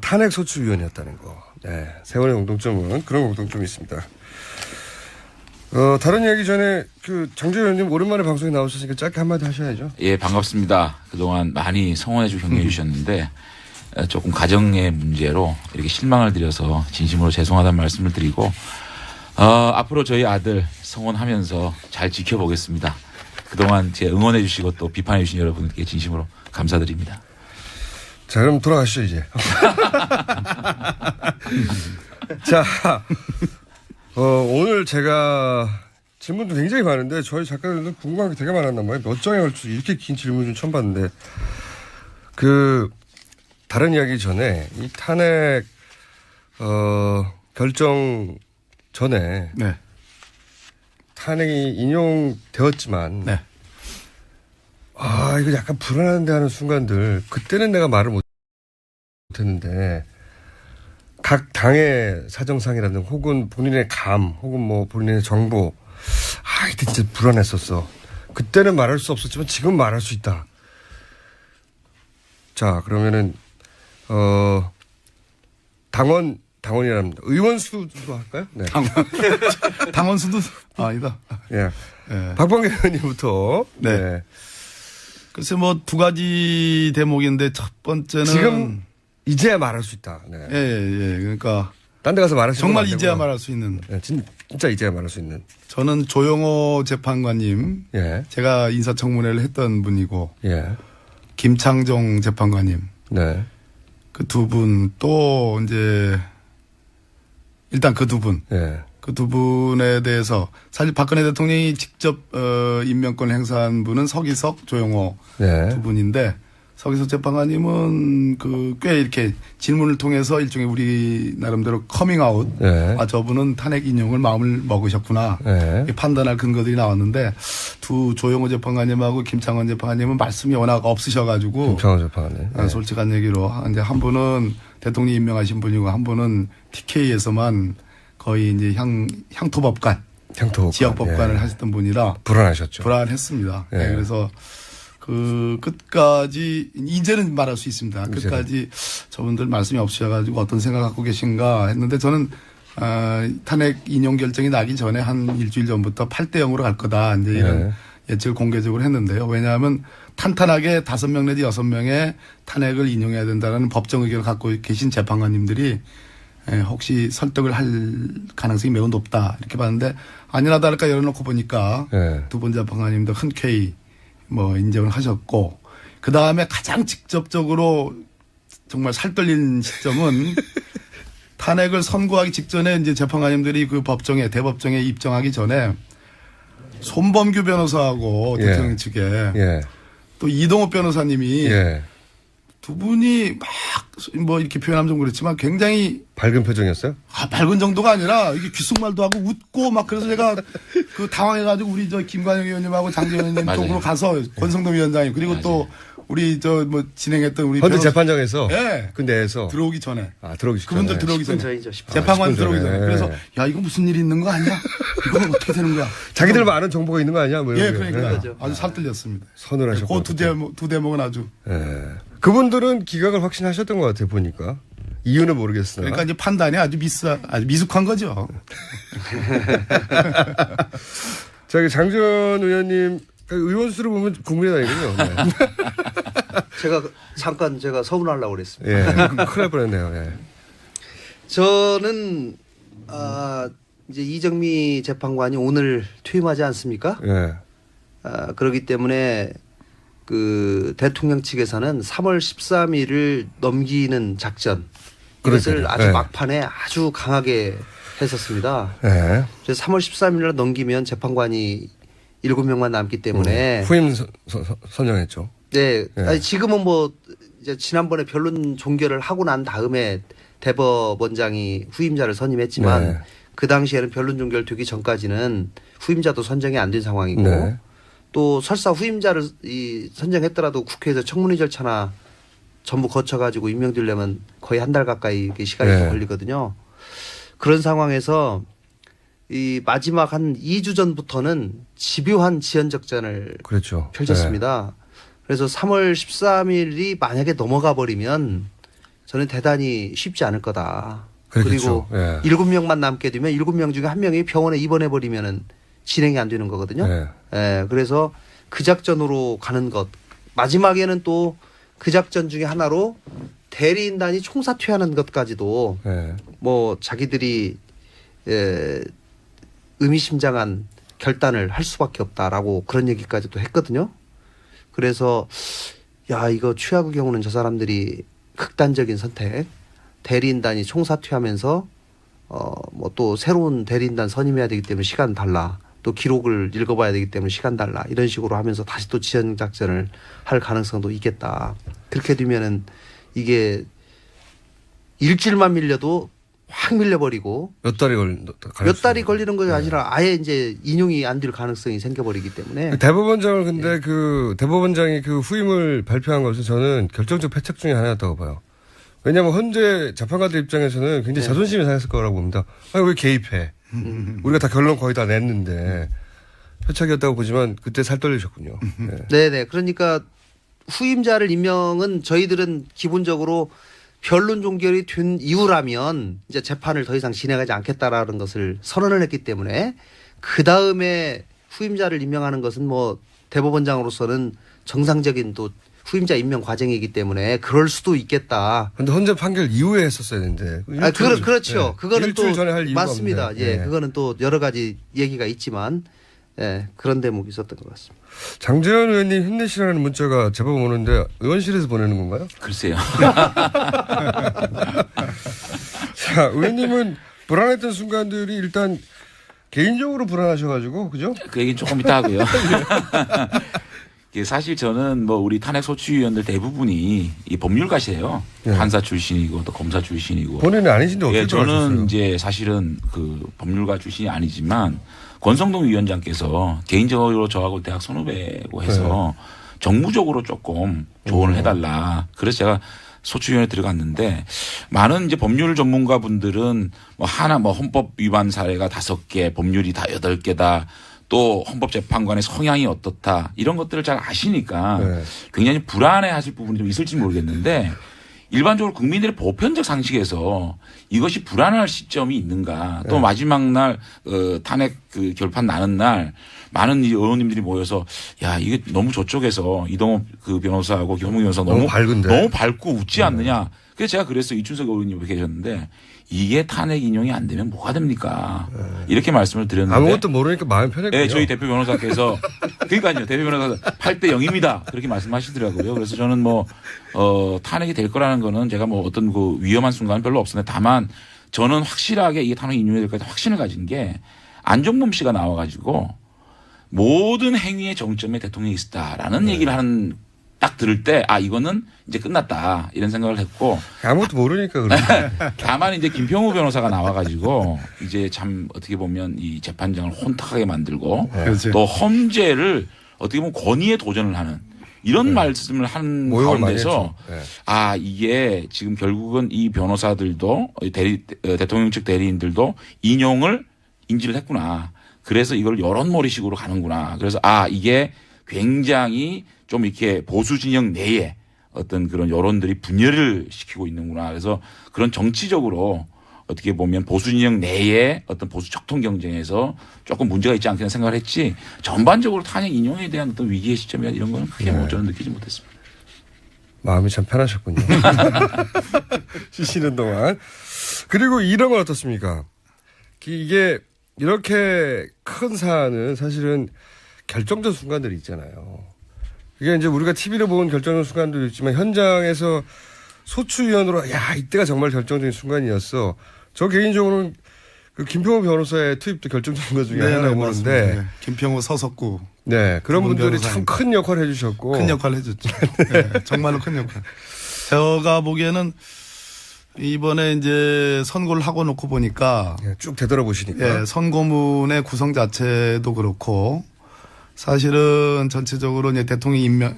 탄핵소추위원이었다는 거. 네, 세 분의 공통점은 그런 공통점이 있습니다. 다른 얘기 전에 그 장재현 의원님 오랜만에 방송에 나오셨으니까 짧게 한마디 하셔야죠. 예, 반갑습니다. 그동안 많이 성원해주고 격려해 주셨는데 조금 가정의 문제로 이렇게 실망을 드려서 진심으로 죄송하다는 말씀을 드리고 앞으로 저희 아들 성원하면서 잘 지켜보겠습니다. 그동안 제 응원해 주시고 또 비판해 주신 여러분께 진심으로 감사드립니다. 자, 그럼 돌아가시죠 이제. 자, 오늘 제가 질문도 굉장히 많은데 저희 작가들도 궁금한 게 되게 많았나 봐요. 몇 장에 걸쳐서 이렇게 긴 질문 좀 처음 봤는데 다른 이야기 전에 이 탄핵 결정 전에 네. 탄핵이 인용되었지만 네. 이거 약간 불안한데 하는 순간들 그때는 내가 말을 못했는데 각 당의 사정상이라든가 혹은 본인의 감 혹은 뭐 본인의 정보 이때 진짜 불안했었어. 그때는 말할 수 없었지만 지금 말할 수 있다. 자, 그러면은 당원이랍니다. 의원 수도 할까요? 네. 당원 수도 아니다. 예. 예. 박범계 의원님부터. 네. 네. 글쎄 뭐 두 가지 대목인데 첫 번째는 지금 이제야 말할 수 있다. 네. 예. 그러니까 딴 데 가서 말할 수 정말 이제야 말할 수 있는. 네, 진짜 이제야 말할 수 있는. 저는 조영호 재판관님, 예. 제가 인사청문회를 했던 분이고, 예. 김창정 재판관님, 네. 그 두 분 또 이제 일단 그 두 분, 예. 그 두 분에 대해서 사실 박근혜 대통령이 직접 임명권을 행사한 분은 서기석, 조영호 네. 두 분인데 서기석 재판관님은 꽤 이렇게 질문을 통해서 일종의 우리 나름대로 커밍아웃. 네. 저분은 탄핵 인용을 마음을 먹으셨구나. 네. 판단할 근거들이 나왔는데 두 조영호 재판관님하고 김창원 재판관님은 말씀이 워낙 없으셔가지고. 김창원 재판관님. 네. 솔직한 얘기로 이제 한 분은 대통령이 임명하신 분이고 한 분은 TK에서만 거의 이제 향토법관. 지역법관을 예. 하셨던 분이라. 불안하셨죠. 불안했습니다. 예. 네, 그래서 끝까지 이제는 말할 수 있습니다. 끝까지 저분들 말씀이 없으셔가지고 어떤 생각 갖고 계신가 했는데 저는 탄핵 인용 결정이 나기 전에 한 일주일 전부터 8대0으로 갈 거다 이제 이런 예측을 공개적으로 했는데요. 왜냐하면 탄탄하게 5명 내지 6명의 탄핵을 인용해야 된다는 법정 의견을 갖고 계신 재판관님들이 혹시 설득을 할 가능성이 매우 높다 이렇게 봤는데 아니나 다를까 열어놓고 보니까 두 분 재판관님도 흔쾌히 인정을 하셨고, 그 다음에 가장 직접적으로 정말 살떨린 시점은 탄핵을 선고하기 직전에 이제 재판관님들이 그 대법정에 입정하기 전에 손범규 변호사하고 대통령 측에 또 이동호 변호사님이 두 분이 막 뭐 이렇게 표현하면 좀 그렇지만 굉장히 밝은 표정이었어요? 밝은 정도가 아니라 이게 귓속말도 하고 웃고 막 그래서 제가 그 당황해가지고 우리 저 김관영 의원님하고 장재현 의원님 맞아요. 쪽으로 가서 권성동 위원장님 그리고 맞아요. 또 우리 저 뭐 진행했던 우리 헌재 변호사 재판장에서 예. 그 내에서 들어오기 전에 들어오기 전에 그분들 들어오기 전에 10분 전이죠, 10분. 재판관 10분 들어오기 전에. 전에 그래서 야 이거 무슨 일이 있는 거 아니야? 이거 어떻게 되는 거야? 자기들만 아는 정보가 있는 거 아니야? 뭐 예, 이런 게. 그러니까 예. 아주 살뜰렸습니다. 서늘하셨고. 그두 대목은 아주 예. 그분들은 기각을 확신하셨던 것 같아요, 보니까. 이유는 모르겠으나. 그러니까 이제 판단이 아주 미숙한 거죠. 저기 장재현 의원님 의원 수로 보면 국민의당이군요. 네. 제가 서운하려고 그랬습니다. 예. 큰일 날 뻔했네요. 예. 저는 이제 이정미 재판관이 오늘 퇴임하지 않습니까? 예. 그렇기 때문에 그 대통령 측에서는 3월 13일을 넘기는 작전 이것을 그러니까요. 아주 네. 막판에 아주 강하게 했었습니다. 예. 그래서 3월 13일을 넘기면 재판관이 7명만 남기 때문에 후임 선정했죠. 네. 네. 아니, 지금은 뭐 이제 지난번에 변론 종결을 하고 난 다음에 대법원장이 후임자를 선임했지만 네. 그 당시에는 변론 종결되기 전까지는 후임자도 선정이 안 된 상황이고 네. 또 설사 후임자를 선정했더라도 국회에서 청문회 절차나 전부 거쳐가지고 임명되려면 거의 한 달 가까이 이렇게 시간이 네. 걸리거든요. 그런 상황에서 이 마지막 한 2주 전부터는 집요한 지연작전을 그렇죠. 펼쳤습니다. 그래서 3월 13일이 만약에 넘어가 버리면 저는 대단히 쉽지 않을 거다. 그렇겠죠. 그리고 예. 7명만 남게 되면 7명 중에 1명이 병원에 입원해 버리면은 진행이 안 되는 거거든요. 예. 예, 그래서 그 작전으로 가는 것. 마지막에는 또 그 작전 중에 하나로 대리인단이 총사퇴하는 것까지도 예. 뭐 자기들이 의미심장한 결단을 할 수밖에 없다라고 그런 얘기까지도 했거든요. 그래서 야 이거 최악의 경우는 저 사람들이 극단적인 선택 대리인단이 총사퇴하면서 뭐 또 새로운 대리인단 선임해야 되기 때문에 시간 달라 또 기록을 읽어봐야 되기 때문에 시간 달라 이런 식으로 하면서 다시 또 지연작전을 할 가능성도 있겠다. 그렇게 되면은 이게 일주일만 밀려도 확 밀려버리고 몇 달이 몇 달이 걸리는 것이 아니라 아예 이제 인용이 안 될 가능성이 생겨버리기 때문에 대법원장을 근데 그 대법원장이 그 후임을 발표한 것은 저는 결정적 패착 중에 하나였다고 봐요. 왜냐하면 현재 재판관들 입장에서는 굉장히 자존심이 상했을 거라고 봅니다. 아니 왜 개입해? 우리가 다 결론 거의 다 냈는데 패착이었다고 보지만 그때 살 떨리셨군요. 네. 네네 그러니까 후임자를 임명은 저희들은 기본적으로 변론 종결이 된 이후라면 이제 재판을 더 이상 진행하지 않겠다라는 것을 선언을 했기 때문에 그 다음에 후임자를 임명하는 것은 뭐 대법원장으로서는 정상적인 또 후임자 임명 과정이기 때문에 그럴 수도 있겠다. 근데 헌재 판결 이후에 했었어야 되는데. 그렇죠. 네. 그거는 또 일주일 전에 할 이유가 맞습니다. 없네. 예, 네. 그거는 또 여러 가지 얘기가 있지만 예, 그런 대목이 있었던 것 같습니다. 장재현 의원님 힘내시라는 문자가 제법 오는데 의원실에서 보내는 건가요? 글쎄요. 자, 의원님은 불안했던 순간들이 일단 개인적으로 불안하셔가지고 그죠? 그 얘기는 조금 이따 하고요. 사실 저는 뭐 우리 탄핵 소추위원들 대부분이 이 법률가시예요. 네. 판사 출신이고 또 검사 출신이고. 본인은 아니신데 어떻게 예, 저는 돌아가셨어요? 이제 사실은 그 법률가 출신이 아니지만 권성동 위원장께서 개인적으로 저하고 대학 선후배고 해서 정무적으로 조금 조언을 해달라. 그래서 제가 소추위원회 들어갔는데 많은 이제 법률 전문가 분들은 뭐 하나 뭐 헌법 위반 사례가 5개, 법률이 다 8개다. 또 헌법재판관의 성향이 어떻다 이런 것들을 잘 아시니까 네. 굉장히 불안해 하실 부분이 좀 있을지 모르겠는데 일반적으로 국민들의 보편적 상식에서 이것이 불안할 시점이 있는가 또 네. 마지막 날 탄핵 그 결판 나는 날 많은 의원님들이 모여서 야 이게 너무 저쪽에서 이동호 그 변호사하고 김홍민 변호사 너무 밝은데? 너무 밝고 웃지 않느냐 그래서 제가 그랬어요. 이춘석 의원님 계셨는데 이게 탄핵 인용이 안 되면 뭐가 됩니까? 이렇게 말씀을 드렸는데 아무것도 모르니까 마음 편했군요. 네, 저희 대표 변호사께서 그러니까요. 대표 변호사 8대 0입니다. 그렇게 말씀하시더라고요. 그래서 저는 뭐 탄핵이 될 거라는 거는 제가 뭐 어떤 그 위험한 순간은 별로 없었는데 다만 저는 확실하게 이게 탄핵 인용이 될 거다 확신을 가진 게 안종범 씨가 나와 가지고 모든 행위의 정점에 대통령이 있었다라는 얘기를 하는 딱 들을 때 이거는 이제 끝났다 이런 생각을 했고 아무것도 모르니까 그래. 다만 이제 김평우 변호사가 나와가지고 이제 참 어떻게 보면 이 재판장을 혼탁하게 만들고 그렇지. 또 험죄를 어떻게 보면 권위에 도전을 하는 이런 말씀을 한 모욕을 많이 가운데서 했죠. 네. 이게 지금 결국은 이 변호사들도 대통령 측 대리인들도 인용을 인지를 했구나. 그래서 이걸 여론몰이식으로 가는구나. 그래서 이게 굉장히 좀 이렇게 보수 진영 내에 어떤 그런 여론들이 분열을 시키고 있는구나. 그래서 그런 정치적으로 어떻게 보면 보수 진영 내에 어떤 보수 적통 경쟁에서 조금 문제가 있지 않겠나 생각을 했지 전반적으로 탄핵 인용에 대한 어떤 위기의 시점이나 이런 거는 크게 뭐 저는 느끼지 못했습니다. 마음이 참 편하셨군요. 쉬시는 동안. 그리고 이런 건 어떻습니까? 이게 이렇게 큰 사안은 사실은 결정적 순간들이 있잖아요. 이게 이제 우리가 TV로 본 결정적 순간도 있지만 현장에서 소추위원으로 이때가 정말 결정적인 순간이었어. 저 개인적으로는 그 김평우 변호사의 투입도 결정적인 것 중에 하나라고 보는데. 네. 김평우 서석구. 네. 그런 분들이 변호사님. 참 큰 역할을 해주셨고. 큰 역할을 해줬죠. 네. 정말로 큰 역할. 제가 보기에는 이번에 이제 선고를 하고 놓고 보니까 쭉 되돌아보시니까. 선고문의 구성 자체도 그렇고 사실은 전체적으로 이제 대통령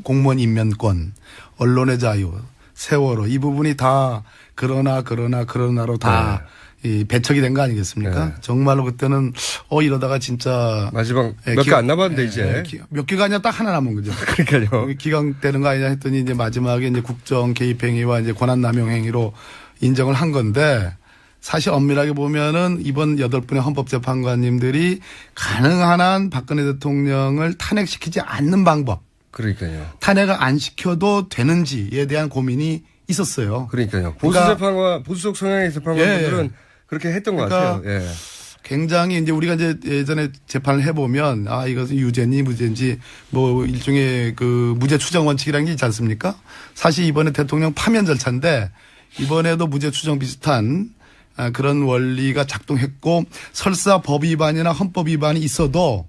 공무원 임면권, 언론의 자유, 세월호 이 부분이 다 그러나로 다 이 배척이 된 거 아니겠습니까? 네. 정말로 그때는 이러다가 진짜 마지막 몇 개 안 남았는데 이제. 몇 개가 아니라 딱 하나 남은 거죠. 그러니까요. 기각되는 거 아니냐 했더니 이제 마지막에 이제 국정 개입 행위와 이제 권한 남용 행위로 인정을 한 건데 사실 엄밀하게 보면은 이번 8분의 헌법재판관님들이 가능한 한 박근혜 대통령을 탄핵시키지 않는 방법. 그러니까요. 탄핵을 안 시켜도 되는지에 대한 고민이 있었어요. 그러니까요. 보수 재판과 보수적 성향의 재판관들은 그렇게 했던 것 같아요. 예. 굉장히 이제 우리가 이제 예전에 재판을 해보면 이것은 유죄인지 무죄인지 뭐 일종의 그 무죄 추정 원칙이라는 게 있지 않습니까? 사실 이번에 대통령 파면 절차인데 이번에도 무죄 추정 비슷한 그런 원리가 작동했고 설사 법 위반이나 헌법 위반이 있어도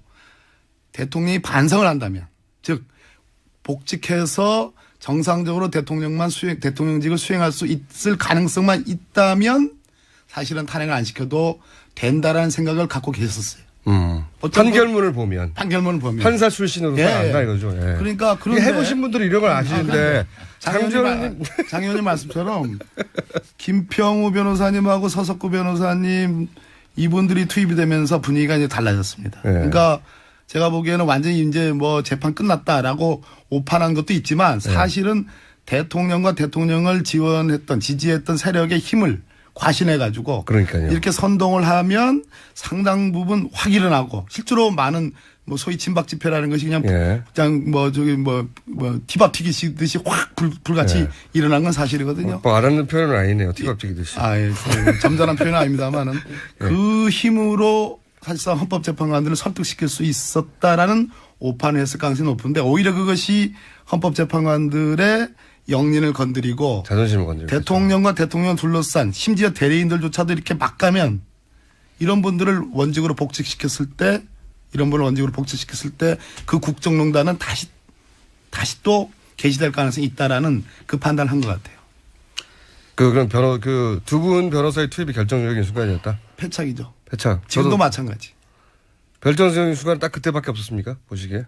대통령이 반성을 한다면 즉 복직해서 정상적으로 대통령직을 수행할 수 있을 가능성만 있다면 사실은 탄핵을 안 시켜도 된다라는 생각을 갖고 계셨어요. 판결문을 보면. 판사 출신으로 안다 이거죠. 예. 그러니까 그런데 해보신 분들은 이런 걸 아시는데 장 의원님 말씀처럼 김평우 변호사님하고 서석구 변호사님 이분들이 투입이 되면서 분위기가 이제 달라졌습니다. 예. 그러니까 제가 보기에는 완전히 이제 뭐 재판 끝났다라고 오판한 것도 있지만 사실은 대통령과 대통령을 지지했던 세력의 힘을 과신해가지고 그러니까요. 이렇게 선동을 하면 상당 부분 확 일어나고 실제로 많은 뭐 소위 친박 집회라는 것이 그냥 티밥 튀기듯이 확 불같이 일어난 건 사실이거든요. 뭐 알았는 표현은 아니네요. 티밥 튀기듯이. 점잖은 표현은 아닙니다만은 그 힘으로 사실상 헌법재판관들을 설득시킬 수 있었다라는 오판을 했을 가능성이 높은데 오히려 그것이 헌법재판관들의 영린을 건드리고 자존심을 건드리고 대통령과 대통령 둘러싼 심지어 대리인들조차도 이렇게 막 가면 이런 분들을 원직으로 복직시켰을 때 그 국정농단은 다시 또 개시될 가능성이 있다라는 그 판단을 한 것 같아요. 그럼 그 두 분 변호사의 투입이 결정적인 순간이었다? 패착이죠. 패착. 지금도 마찬가지. 결정적인 순간 딱 그때밖에 없었습니까? 보시기에?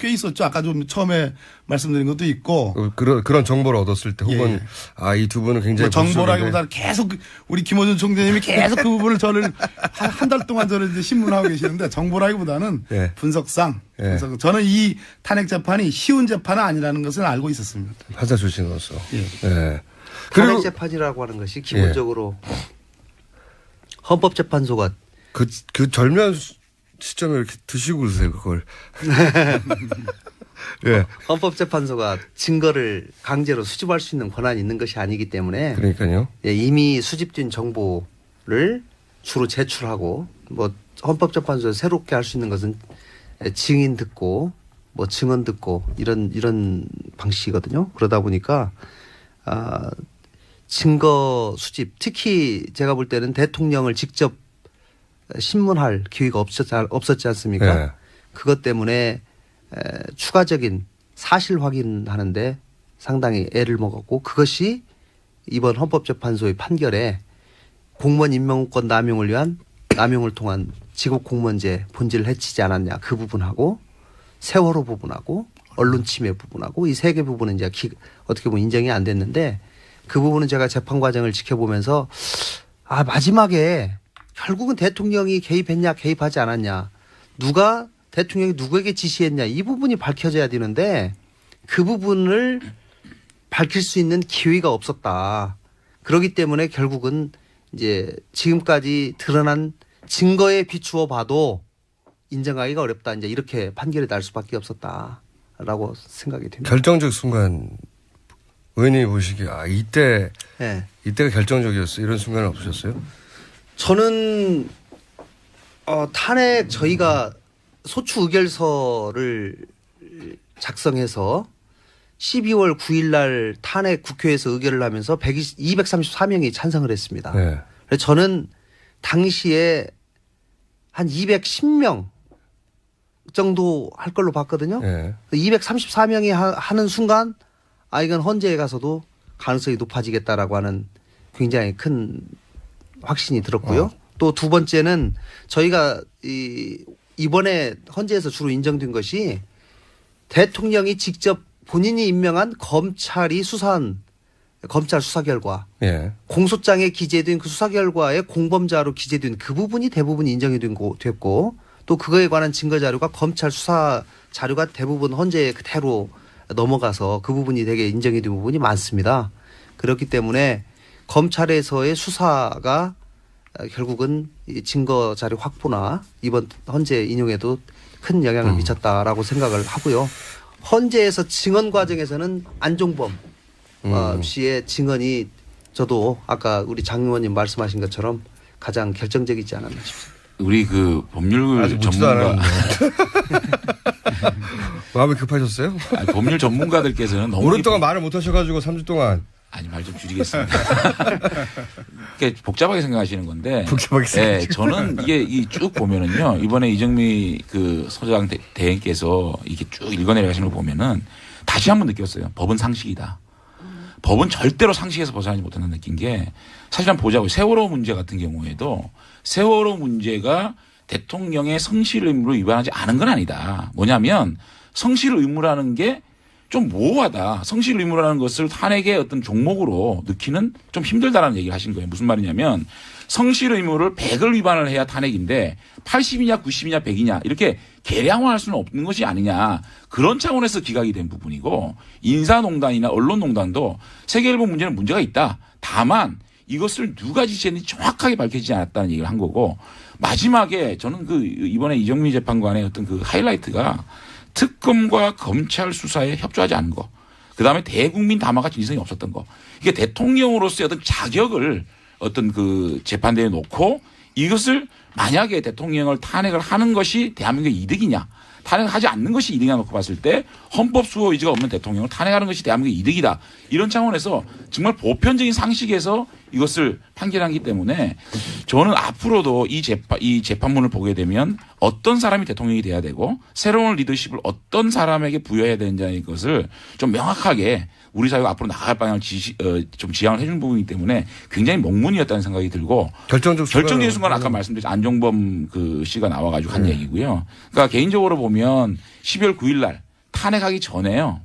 꽤 있었죠. 아까 좀 처음에 말씀드린 것도 있고. 그런 정보를 얻었을 때 혹은 이 두 분은 굉장히 정보라기보다는 계속 우리 김어준 총재님이 계속 그 부분을 저를 한 달 동안 저를 이제 신문하고 계시는데 정보라기보다는 분석상 저는 이 탄핵 재판이 쉬운 재판은 아니라는 것을 알고 있었습니다. 판사 출신으로서. 탄핵 재판이라고 하는 것이 기본적으로 헌법재판소가 그 절묘한 시점에 이렇게 드시고 그러세요, 그걸. 헌법재판소가 증거를 강제로 수집할 수 있는 권한이 있는 것이 아니기 때문에. 그러니까요. 이미 수집된 정보를 주로 제출하고 뭐 헌법재판소에서 새롭게 할 수 있는 것은 증인 듣고 뭐 증언 듣고 이런 방식이거든요. 그러다 보니까 증거 수집 특히 제가 볼 때는 대통령을 직접 신문할 기회가 없었지 않습니까? 그것 때문에 추가적인 사실 확인하는데 상당히 애를 먹었고 그것이 이번 헌법재판소의 판결에 공무원 임명권 남용을 통한 직업 공무원제 본질을 해치지 않았냐 그 부분하고 세월호 부분하고 언론 침해 부분하고 이 세 개 부분은 이제 어떻게 보면 인정이 안 됐는데 그 부분은 제가 재판 과정을 지켜보면서 마지막에 결국은 대통령이 개입했냐 개입하지 않았냐 누가 대통령이 누구에게 지시했냐 이 부분이 밝혀져야 되는데 그 부분을 밝힐 수 있는 기회가 없었다. 그렇기 때문에 결국은 이제 지금까지 드러난 증거에 비추어 봐도 인정하기가 어렵다. 이제 이렇게 판결이 날 수밖에 없었다라고 생각이 됩니다. 결정적 순간 의원님이 보시기에 이때가 결정적이었어 이런 순간은 없으셨어요? 저는 탄핵 저희가 소추 의결서를 작성해서 12월 9일 날 탄핵 국회에서 의결을 하면서 234명이 찬성을 했습니다. 네. 그래서 저는 당시에 한 210명 정도 할 걸로 봤거든요. 네. 234명이 하는 순간 이건 헌재에 가서도 가능성이 높아지겠다라고 하는 굉장히 큰 확신이 들었고요. 또 두 번째는 저희가 이번에 헌재에서 주로 인정된 것이 대통령이 직접 본인이 임명한 검찰이 수사한 검찰 수사 결과 예. 공소장에 기재된 그 수사 결과에 공범자로 기재된 그 부분이 대부분 인정이 됐고 또 그거에 관한 증거 자료가 검찰 수사 자료가 대부분 헌재에 그대로 넘어가서 그 부분이 되게 인정이 된 부분이 많습니다. 그렇기 때문에 검찰에서의 수사가 결국은 이 증거 자료 확보나 이번 헌재 인용에도 큰 영향을 미쳤다라고 생각을 하고요. 헌재에서 증언 과정에서는 안종범 씨의 증언이 저도 아까 우리 장 의원님 말씀하신 것처럼 가장 결정적이지 않았나 싶습니다. 우리 그 법률 아직 묻지도 전문가 않았는데. 마음이 급하셨어요? 법률 전문가들께서는 너무 오랫동안 말을 못 하셔가지고 3주 동안. 아니 말 좀 줄이겠습니다. 그러니까 복잡하게 생각하시는 건데. 복잡하게 생각하시는 저는 이게 쭉 보면은요. 이번에 이정미 그 소장 대행께서 이렇게 쭉 읽어내려가시는 걸 보면은 다시 한번 느꼈어요. 법은 상식이다. 법은 절대로 상식에서 벗어나지 못한다는 느낀 게 사실 한번 보자고 세월호 문제 같은 경우에도 세월호 문제가 대통령의 성실 의무를 위반하지 않은 건 아니다. 뭐냐면 성실 의무라는 게 좀 모호하다. 성실 의무라는 것을 탄핵의 어떤 종목으로 넣기는 좀 힘들다라는 얘기를 하신 거예요. 무슨 말이냐면 성실 의무를 100을 위반을 해야 탄핵인데 80이냐 90이냐 100이냐 이렇게 계량화할 수는 없는 것이 아니냐. 그런 차원에서 기각이 된 부분이고 인사농단이나 언론농단도 세계일보 문제는 문제가 있다. 다만 이것을 누가 지시했는지 정확하게 밝혀지지 않았다는 얘기를 한 거고 마지막에 저는 그 이번에 이정미 재판관의 어떤 그 하이라이트가 특검과 검찰 수사에 협조하지 않은 거. 그다음에 대국민 담화가 진성이 없었던 거. 이게 대통령으로서의 어떤 자격을 어떤 그 재판대에 놓고 이것을 만약에 대통령을 탄핵을 하는 것이 대한민국의 이득이냐. 탄핵하지 않는 것이 이득이냐 놓고 봤을 때 헌법 수호 의지가 없는 대통령을 탄핵하는 것이 대한민국의 이득이다. 이런 차원에서 정말 보편적인 상식에서 이것을 판결하기 때문에 저는 앞으로도 이 재판문을 보게 되면 어떤 사람이 대통령이 돼야 되고 새로운 리더십을 어떤 사람에게 부여해야 되는지의 것을 좀 명확하게 우리 사회가 앞으로 나갈 방향을 좀 지향을 해주는 부분이기 때문에 굉장히 목문이었다는 생각이 들고 결정적인 순간 아까 말씀드린 안종범 그 씨가 나와가지고 한 얘기고요. 그러니까 개인적으로 보면 12월 9일 날 탄핵하기 전에요.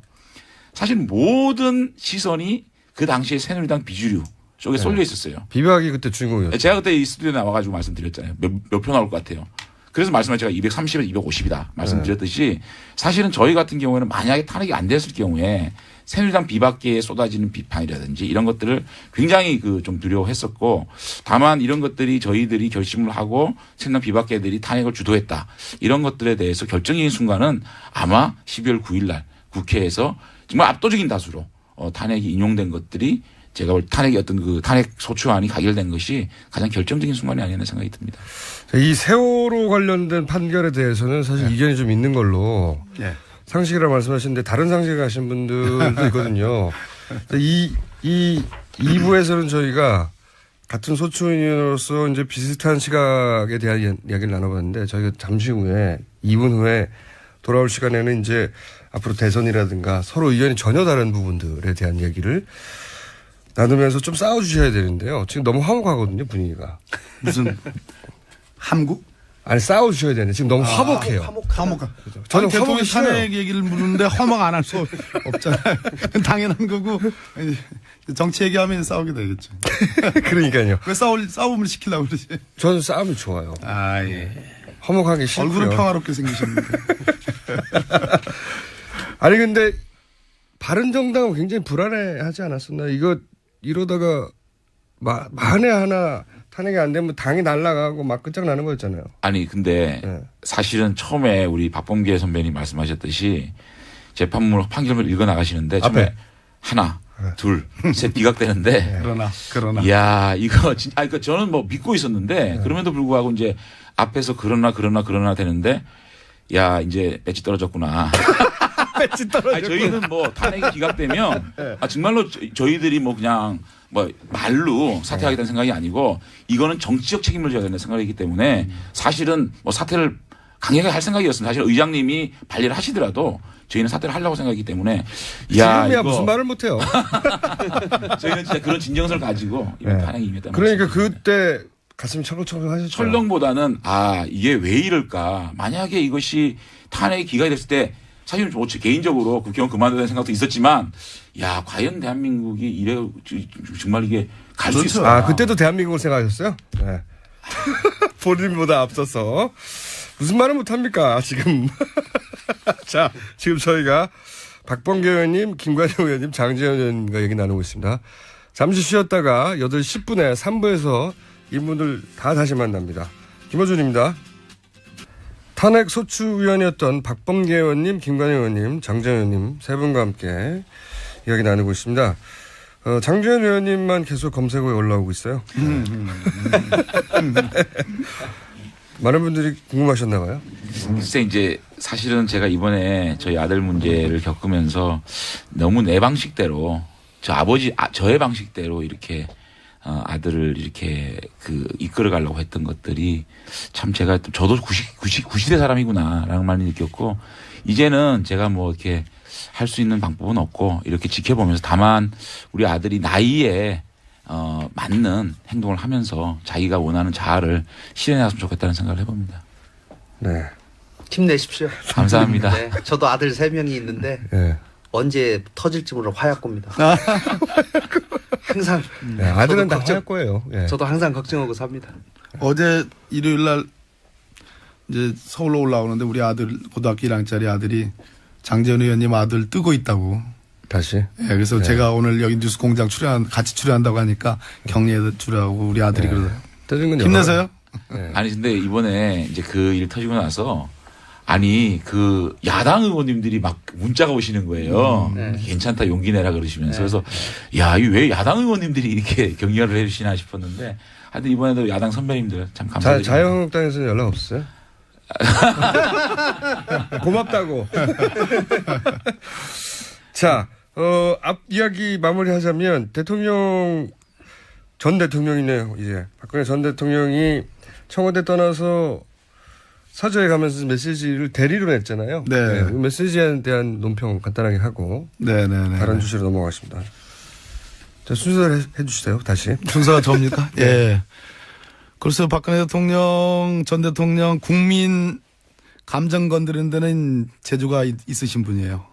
사실 모든 시선이 그 당시에 새누리당 비주류 쪽에 쏠려 있었어요. 비박이 그때 주인공이었어요. 제가 그때 이 스튜디오에 나와가지고 말씀드렸잖아요. 몇 표 나올 것 같아요. 그래서 말씀을 제가 230에서 250이다 말씀드렸듯이 사실은 저희 같은 경우에는 만약에 탄핵이 안 됐을 경우에 새누리당 비박계에 쏟아지는 비판이라든지 이런 것들을 굉장히 그 좀 두려워했었고 다만 이런 것들이 저희들이 결심을 하고 새누리당 비박계들이 탄핵을 주도했다. 이런 것들에 대해서 결정적인 순간은 아마 12월 9일 날 국회에서 정말 압도적인 다수로 탄핵이 인용된 것들이 제가 볼 탄핵의 어떤 그 탄핵 소추안이 가결된 것이 가장 결정적인 순간이 아니었나 생각이 듭니다. 이 세월호 관련된 판결에 대해서는 사실 이견이 좀 있는 걸로 상식이라 말씀하시는데 다른 상식을 가신 분들도 있거든요. 이 2부에서는 저희가 같은 소추인으로서 이제 비슷한 시각에 대한 이야기를 나눠봤는데 저희가 잠시 후에 2분 후에 돌아올 시간에는 이제 앞으로 대선이라든가 서로 의견이 전혀 다른 부분들에 대한 얘기를 나누면서 좀 싸워주셔야 되는데요. 지금 너무 화목하거든요, 분위기가. 무슨 함국? 아니, 싸워주셔야 되는데 지금 너무 화목해요. 화목한. 저는 대통령 화목이 싫어요. 탄핵 얘기를 묻는데 화목 안 할 수 없잖아요. 그건 당연한 거고 정치 얘기하면 싸우게 되겠죠. 그러니까요. 왜 싸움을 시키려고 그러지? 저는 싸움이 좋아요. 아 예. 화목하기 싫고요. 얼굴은 평화롭게 생기셨는데. 아니 근데 바른정당은 굉장히 불안해하지 않았었나? 이거 이러다가 만에 하나 탄핵이 안 되면 당이 날아가고 막 끝장나는 거였잖아요. 아니 근데 네. 사실은 처음에 우리 박범계 선배님 말씀하셨듯이 재판물 판결문을 읽어 나가시는데 처음에 앞에. 하나, 둘, 셋 비각되는데 그러나. 야 이거 진짜 그러니까 저는 뭐 믿고 있었는데 그럼에도 불구하고 이제 앞에서 그러나 되는데 야 이제 배치 떨어졌구나. 배치 떨어졌구나. 아니, 저희는 뭐 탄핵이 기각되면 정말로 저희들이 뭐 그냥 뭐 말로 사퇴하겠다는 생각이 아니고 이거는 정치적 책임을 져야 된다는 생각이기 때문에 사실은 뭐 사퇴를 강하게 할 생각이었습니다. 사실 의장님이 발리를 하시더라도 저희는 사퇴를 하려고 생각이기 때문에 지금이야 이거 무슨 말을 못해요. 저희는 진짜 그런 진정성을 가지고 이번 탄핵이 임했다. 그러니까 그때 가슴이 철렁철렁 하셨죠. 철렁보다는 이게 왜 이럴까. 만약에 이것이 탄핵이 기각이 됐을 때 사실은 저 개인적으로 국회의원 그만두는 생각도 있었지만 야 과연 대한민국이 이래 정말 이게 갈 수 그렇죠. 있을까. 그때도 대한민국을 생각하셨어요? 네. 본인보다 앞서서 무슨 말을 못합니까 지금. 자 지금 저희가 박범계 의원님, 김관영 의원님, 장재현 의원님과 얘기 나누고 있습니다. 잠시 쉬었다가 8시 10분에 3부에서 이분들 다 다시 만납니다. 김어준입니다. 탄핵 소추위원이었던 박범계 의원님, 김관영 의원님, 장재현 의원님 세 분과 함께 이야기 나누고 있습니다. 장재현 의원님만 계속 검색어에 올라오고 있어요. 많은 분들이 궁금하셨나 봐요. 글쎄 이제 사실은 제가 이번에 저희 아들 문제를 겪으면서 너무 내 방식대로 저의 방식대로 이렇게 아들을 이렇게 이끌어 가려고 했던 것들이 참 제가 저도 90대 사람이구나라는 말을 느꼈고 이제는 제가 뭐 이렇게 할 수 있는 방법은 없고 이렇게 지켜보면서 다만 우리 아들이 나이에 맞는 행동을 하면서 자기가 원하는 자아를 실현했으면 좋겠다는 생각을 해봅니다. 네. 힘내십시오. 감사합니다. 네, 저도 아들 3명이 있는데 네. 언제 터질지 모르는 화약고입니다. 항상 네, 아들은 다 걱정- 할 거예요. 네. 저도 항상 걱정하고 삽니다. 어제 일요일 날 이제 서울로 올라오는데 우리 아들 고등학교 1학년짜리 아들이 장재현 의원님 아들 뜨고 있다고. 다시. 예, 그래서 제가 오늘 여기 뉴스 공장 같이 출연한다고 하니까 격리에 주라고 우리 아들이 그러더라고요. 떠든 건 힘내세요. 네. 아니 근데 이번에 이제 그 일 터지고 나서 아니 야당 의원님들이 막 문자가 오시는 거예요. 괜찮다 용기 내라 그러시면서 그래서 야, 이 왜 야당 의원님들이 이렇게 격려를 해주시나 싶었는데 하여튼 이번에도 야당 선배님들 참 감사드립니다. 자유한국당에서는 연락 없어요? 고맙다고. 자, 앞 이야기 마무리하자면 전 대통령이네요. 이제 박근혜 전 대통령이 청와대 떠나서 사저에 가면서 메시지를 대리로 냈잖아요. 네. 그 메시지에 대한 논평 간단하게 하고 네네네. 다른 주제로 넘어가겠습니다. 자, 순서를 해주세요. 다시. 순서가 접니까? 예. 글쎄요, 박근혜 대통령, 전 대통령, 국민 감정 건드리는 데는 재주가 있으신 분이에요.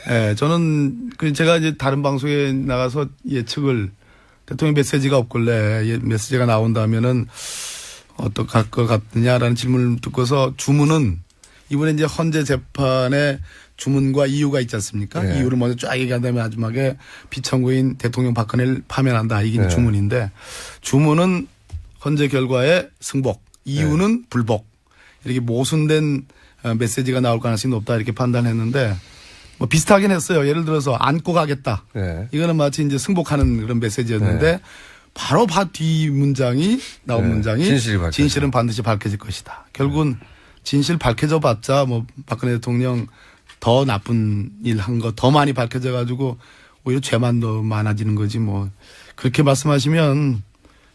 예, 저는 제가 이제 다른 방송에 나가서 예측을 대통령 메시지가 없길래 메시지가 나온다면은 어떡할 것 같느냐라는 질문을 듣고서 주문은 이번에 이제 헌재 재판에 주문과 이유가 있지 않습니까? 네. 이유를 먼저 쫙 얘기한 다음에 마지막에 피청구인 대통령 박근혜를 파면한다. 이게 네. 주문인데 주문은 헌재 결과에 승복, 이유는 불복. 이렇게 모순된 메시지가 나올 가능성이 높다 이렇게 판단했는데 뭐 비슷하긴 했어요. 예를 들어서 안고 가겠다. 네. 이거는 마치 이제 승복하는 그런 메시지였는데 바로 뒤 문장이 나온 네. 문장이 진실은 반드시 밝혀질 것이다. 결국은 진실 밝혀져 봤자 뭐 박근혜 대통령 더 나쁜 일 한 거 더 많이 밝혀져 가지고 오히려 죄만 더 많아지는 거지 뭐 그렇게 말씀하시면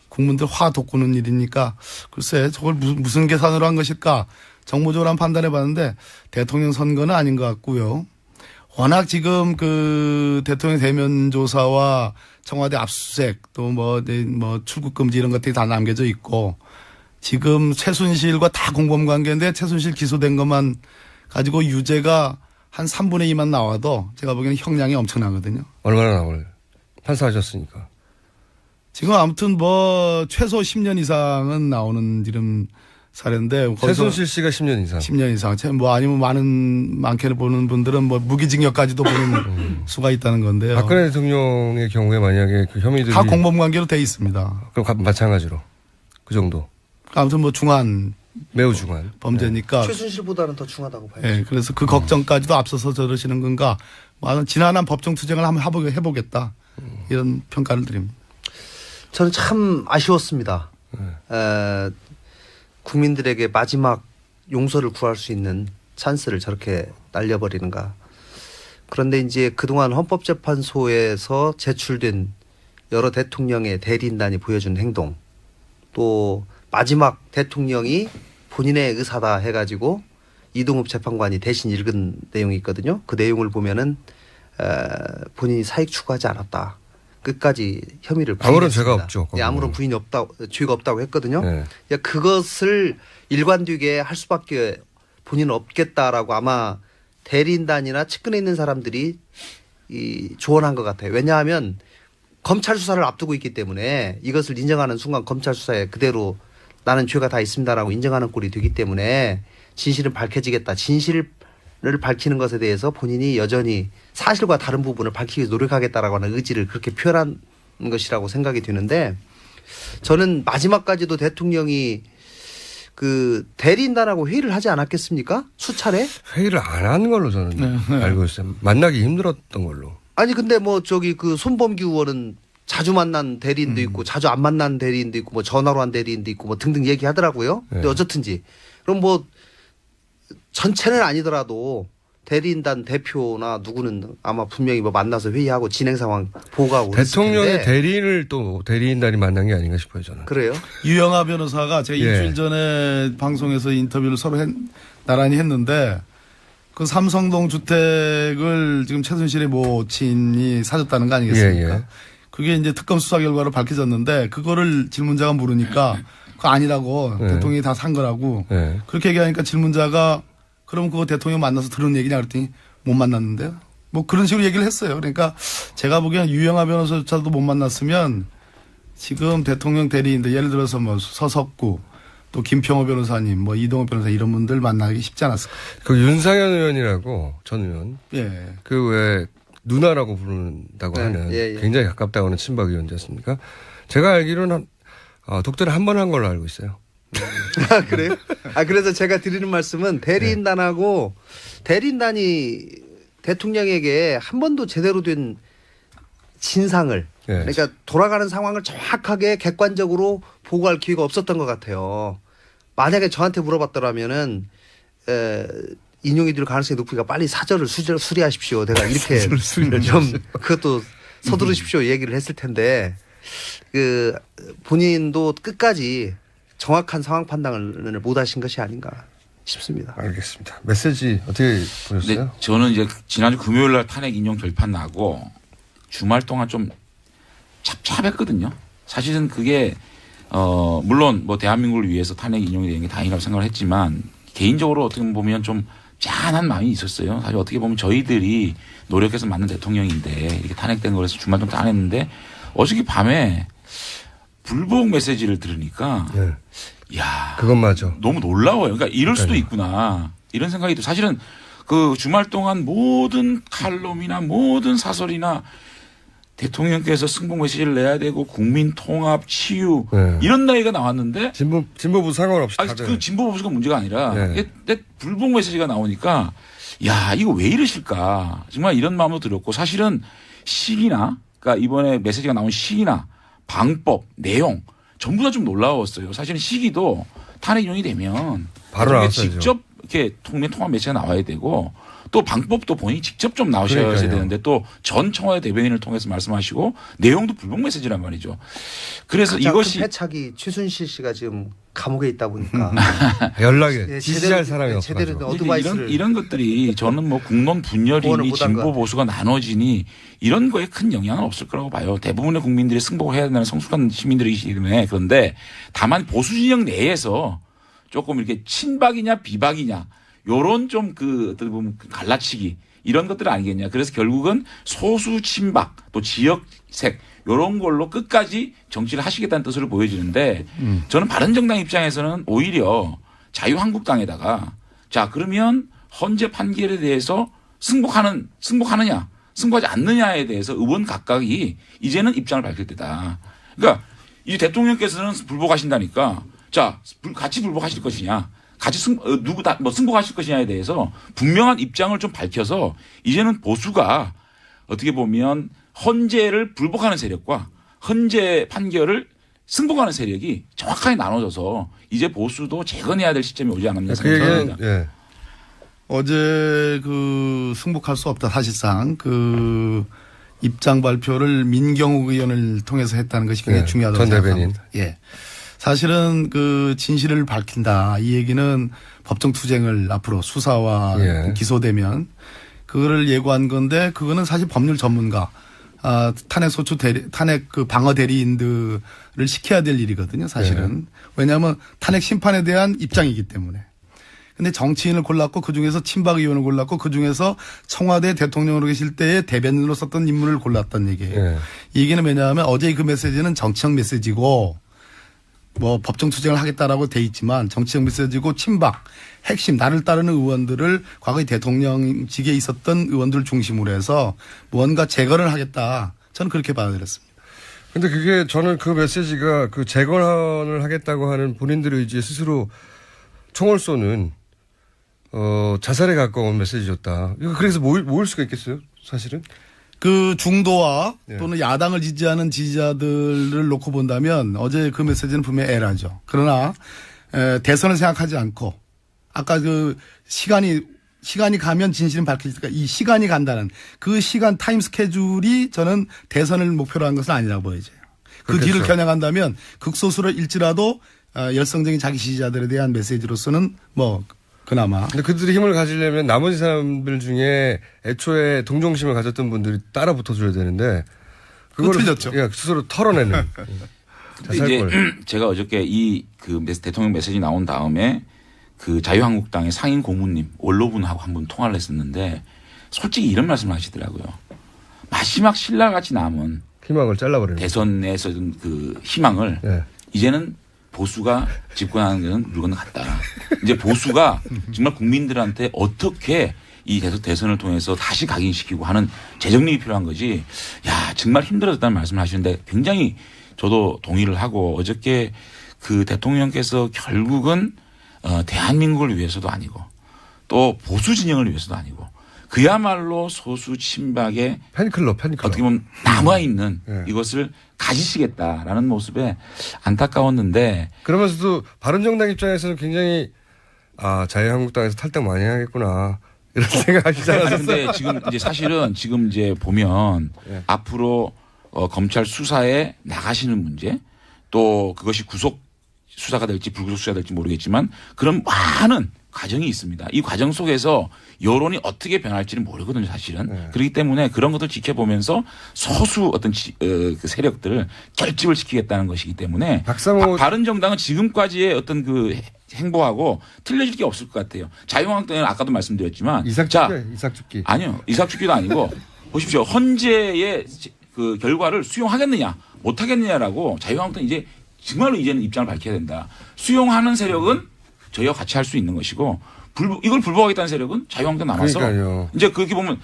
국민들 화 돋구는 일이니까 글쎄 저걸 무슨 계산으로 한 것일까 정무적으로 한번 판단해 봤는데 대통령 선거는 아닌 것 같고요. 워낙 지금 그 대통령 대면 조사와 청와대 압수수색 또 뭐 출국 금지 이런 것들이 다 남겨져 있고 지금 최순실과 다 공범 관계인데 최순실 기소된 것만 가지고 유죄가 한 3분의 2만 나와도 제가 보기에는 형량이 엄청나거든요. 얼마나 나올 판사하셨으니까. 지금 아무튼 뭐 최소 10년 이상은 나오는 지금 사례인데 최순실 씨가 10년 이상. 10년 이상. 뭐 아니면 많게는 보는 분들은 뭐 무기징역까지도 보는 수가 있다는 건데요. 박근혜 대통령의 경우에 만약에 그 혐의들이 다 공범 관계로 돼 있습니다. 그럼 마찬가지로 그 정도. 아무튼 뭐 중한 매우 중한 범죄니까. 최순실보다는 더 중하다고 봐요. 네, 그래서 그 걱정까지도 앞서서 저러시는 건가. 뭐 지난한 법정 투쟁을 한번 해보겠다. 이런 평가를 드립니다. 저는 참 아쉬웠습니다. 국민들에게 마지막 용서를 구할 수 있는 찬스를 저렇게 날려버리는가. 그런데 이제 그동안 헌법재판소에서 제출된 여러 대통령의 대리인단이 보여준 행동, 또 마지막 대통령이 본인의 의사다 해가지고 이동욱 재판관이 대신 읽은 내용이 있거든요. 그 내용을 보면은 본인이 사익 추구하지 않았다. 끝까지 혐의를 부인했습니다. 아무런 죄가 없죠. 네, 아무런 부인이 없다, 죄가 없다고 했거든요. 네. 그것을 일관되게 할 수밖에 본인은 없겠다라고 아마 대리인단이나 측근에 있는 사람들이 조언한 것 같아요. 왜냐하면 검찰 수사를 앞두고 있기 때문에 이것을 인정하는 순간 검찰 수사에 그대로 나는 죄가 다 있습니다라고 인정하는 꼴이 되기 때문에 진실은 밝혀지겠다. 진실을 밝히는 것에 대해서 본인이 여전히 사실과 다른 부분을 밝히기 위해서 노력하겠다라고 하는 의지를 그렇게 표현한 것이라고 생각이 드는데 저는 마지막까지도 대통령이 그 대리인단하고 회의를 하지 않았겠습니까? 수차례? 회의를 안 한 걸로 저는 알고 있어요. 만나기 힘들었던 걸로. 아니 근데 뭐 저기 그 손범규 의원은 자주 만난 대리인도 있고 자주 안 만난 대리인도 있고 뭐 전화로 한 대리인도 있고 뭐 등등 얘기하더라고요. 근데 어쨌든지 그럼 뭐 전체는 아니더라도 대리인단 대표나 누구는 아마 분명히 뭐 만나서 회의하고 진행 상황 보고하고 대통령의 대리인을 또 대리인단이 만난 게 아닌가 싶어요 저는. 그래요? 유영하 변호사가 제가 예. 일주일 전에 방송에서 인터뷰를 서로 나란히 했는데 그 삼성동 주택을 지금 최순실의 모친이 사줬다는 거 아니겠습니까? 예, 예. 그게 이제 특검 수사 결과로 밝혀졌는데 그거를 질문자가 물으니까 그거 아니라고 예. 대통령이 다 산 거라고 예. 그렇게 얘기하니까 질문자가 그럼 그거 대통령 만나서 들은 얘기냐 그랬더니 못 만났는데요. 뭐 그런 식으로 얘기를 했어요. 그러니까 제가 보기엔 유영하 변호사조차도 못 만났으면 지금 대통령 대리인들 예를 들어서 뭐 서석구 또 김평호 변호사님 뭐 이동호 변호사 이런 분들 만나기 쉽지 않았을 거예요. 그 윤상현 의원이라고 전 의원. 예. 그 왜 누나라고 부른다고 하는 예, 예. 굉장히 가깝다고 하는 친박 의원이었습니까? 제가 알기로는 독대를 한 번 한 걸로 알고 있어요. 아, 그래요? 그래서 제가 드리는 말씀은 대리인단하고 대리인단이 대통령에게 한 번도 제대로 된 진상을 그러니까 돌아가는 상황을 정확하게 객관적으로 보고할 기회가 없었던 것 같아요. 만약에 저한테 물어봤더라면은 인용이 될 가능성이 높으니까 빨리 사절을 수리하십시오. 내가 이렇게 좀 그것도 서두르십시오 얘기를 했을 텐데 그 본인도 끝까지 정확한 상황 판단을 못 하신 것이 아닌가 싶습니다. 알겠습니다. 메시지 어떻게 보셨어요? 네, 저는 이제 지난주 금요일 날 탄핵 인용 결판 나고 주말 동안 좀 찹찹했거든요. 사실은 그게 물론 뭐 대한민국을 위해서 탄핵 인용이 되는 게 다행이라고 생각을 했지만 개인적으로 어떻게 보면 좀 짠한 마음이 있었어요. 사실 어떻게 보면 저희들이 노력해서 만든 대통령인데 이렇게 탄핵된 거라서 주말 좀 짠했는데 어저께 밤에 불복 메시지를 들으니까 야, 그건 맞아. 너무 놀라워요. 그러니까 이럴 수도 있구나. 이런 생각이 또 사실은 그 주말 동안 모든 칼럼이나 모든 사설이나 대통령께서 승복 메시지를 내야 되고 국민 통합, 치유 이런 나이가 나왔는데 진보부 상관없이 다들. 그 진보 보수가 문제가 아니라 네. 불복 메시지가 나오니까 야 이거 왜 이러실까 정말 이런 마음도 들었고 사실은 시기나 그러니까 이번에 메시지가 나온 시기나 방법, 내용 전부 다 좀 놀라웠어요. 사실은 시기도 탄핵 인용이 되면 바로 나왔어야죠. 직접 이렇게 통합 메시지가 나와야 되고 또 방법도 본인이 직접 좀 나오셔야 그러니까요. 되는데 또 전 청와대 대변인을 통해서 말씀하시고 내용도 불복 메시지란 말이죠. 그래서 이것이 패착이 최순실 씨가 지금 감옥에 있다 보니까 연락에 예, 지지할 사람이 제대로 없어가지고. 어드바이스를 이런 것들이 저는 뭐 국론 분열이니 보완을 못한 진보 것 보수가 나눠지니 이런 거에 큰 영향은 없을 거라고 봐요. 대부분의 국민들이 승복을 해야 된다는 성숙한 시민들이기 때문에. 그런데 다만 보수 진영 내에서 조금 이렇게 친박이냐 비박이냐 요런 좀 그 어떻게 보면 갈라치기 이런 것들 아니겠냐. 그래서 결국은 소수 친박 또 지역색 요런 걸로 끝까지 정치를 하시겠다는 뜻으로 보여지는데 저는 바른정당 입장에서는 오히려 자유한국당에다가 자 그러면 헌재 판결에 대해서 승복하느냐 승복하지 않느냐에 대해서 의원 각각이 이제는 입장을 밝힐 때다. 그러니까 이제 대통령께서는 불복하신다니까 자 같이 불복하실 것이냐 같이 승복하실 것이냐에 대해서 분명한 입장을 좀 밝혀서 이제는 보수가 어떻게 보면 헌재를 불복하는 세력과 헌재 판결을 승복하는 세력이 정확하게 나눠져서 이제 보수도 재건해야 될 시점이 오지 않았나 그 얘기는 생각합니다. 예. 어제 그 승복할 수 없다 사실상 그 입장 발표를 민경욱 의원을 통해서 했다는 것이 굉장히 네, 중요하다고 전 대변인. 생각합니다. 예. 사실은 그 진실을 밝힌다. 이 얘기는 법정 투쟁을 앞으로 수사와 예. 기소되면 그거를 예고한 건데 그거는 사실 법률 전문가 탄핵 소추 탄핵 그 방어 대리인들을 시켜야 될 일이거든요. 사실은. 왜냐하면 탄핵 심판에 대한 입장이기 때문에. 근데 정치인을 골랐고 그중에서 친박 의원을 골랐고 그중에서 청와대 대통령으로 계실 때에 대변인으로 썼던 인물을 골랐다는 얘기예요. 예. 이 얘기는 왜냐하면 어제 그 메시지는 정치적 메시지고 뭐 법정 투쟁을 하겠다라고 돼 있지만 정치적 메시지고 친박 핵심 나를 따르는 의원들을 과거에 대통령직에 있었던 의원들을 중심으로 해서 무언가 재건을 하겠다. 저는 그렇게 받아들였습니다. 근데 그게 저는 그 메시지가 그 재건을 하겠다고 하는 본인들의 의지에 스스로 총을 쏘는 자살에 가까운 메시지였다. 이거 그래서 모일 수가 있겠어요? 사실은? 그 중도와 네. 또는 야당을 지지하는 지지자들을 놓고 본다면 어제 그 메시지는 분명히 에라죠. 그러나 대선을 생각하지 않고 아까 그 시간이 가면 진실은 밝혀질까 이 시간이 간다는 그 시간 타임 스케줄이 저는 대선을 목표로 한 것은 아니라고 보여져요. 그 그렇겠죠. 뒤를 겨냥한다면 극소수일지라도 열성적인 자기 지지자들에 대한 메시지로서는 뭐 그나마. 근데 그들이 힘을 가지려면 나머지 사람들 중에 애초에 동정심을 가졌던 분들이 따라 붙어줘야 되는데 그걸 틀렸죠. 예, 스스로 털어내는. 근데 이제 제가 어저께 이 그 대통령 메시지 나온 다음에 그 자유한국당의 상임 고문님 원로분하고 한번 통화를 했었는데 솔직히 이런 말씀을 하시더라고요. 마지막 신라같이 남은 희망을 잘라버리는. 대선에서 그 희망을 예. 이제는 보수가 집권하는 것은 물건 같다. 이제 보수가 정말 국민들한테 어떻게 이 대선을 통해서 다시 각인시키고 하는 재정립이 필요한 거지. 야, 정말 힘들어졌다는 말씀을 하시는데 굉장히 저도 동의를 하고 어저께 그 대통령께서 결국은 대한민국을 위해서도 아니고 또 보수 진영을 위해서도 아니고 그야말로 소수 친박의 팬클럽. 어떻게 보면 남아있는 네. 이것을 가지시겠다라는 모습에 안타까웠는데 그러면서도 바른정당 입장에서는 굉장히 자유한국당에서 탈당 많이 하겠구나 이런 생각하시지 않았어요? 근데 지금 이제 사실은 지금 이제 보면 네. 앞으로 검찰 수사에 나가시는 문제 또 그것이 구속 수사가 될지 불구속 수사가 될지 모르겠지만 그런 많은 과정이 있습니다. 이 과정 속에서 여론이 어떻게 변할지는 모르거든요, 사실은. 네. 그렇기 때문에 그런 것들 지켜보면서 소수 어떤 그 세력들을 결집을 시키겠다는 것이기 때문에 박상호 바른정당은 지금까지의 어떤 그 행보하고 틀려질 게 없을 것 같아요. 자유한국당은 아까도 말씀드렸지만 이삭죽기. 아니요. 이삭죽기도 아니고 보십시오. 헌재의 그 결과를 수용하겠느냐 못하겠느냐라고 자유한국당은 이제 정말로 이제는 입장을 밝혀야 된다. 수용하는 세력은 저희와 같이 할 수 있는 것이고 이걸 불복하겠다는 세력은 자유한국당 남아서 그러니까요. 이제 그렇게 보면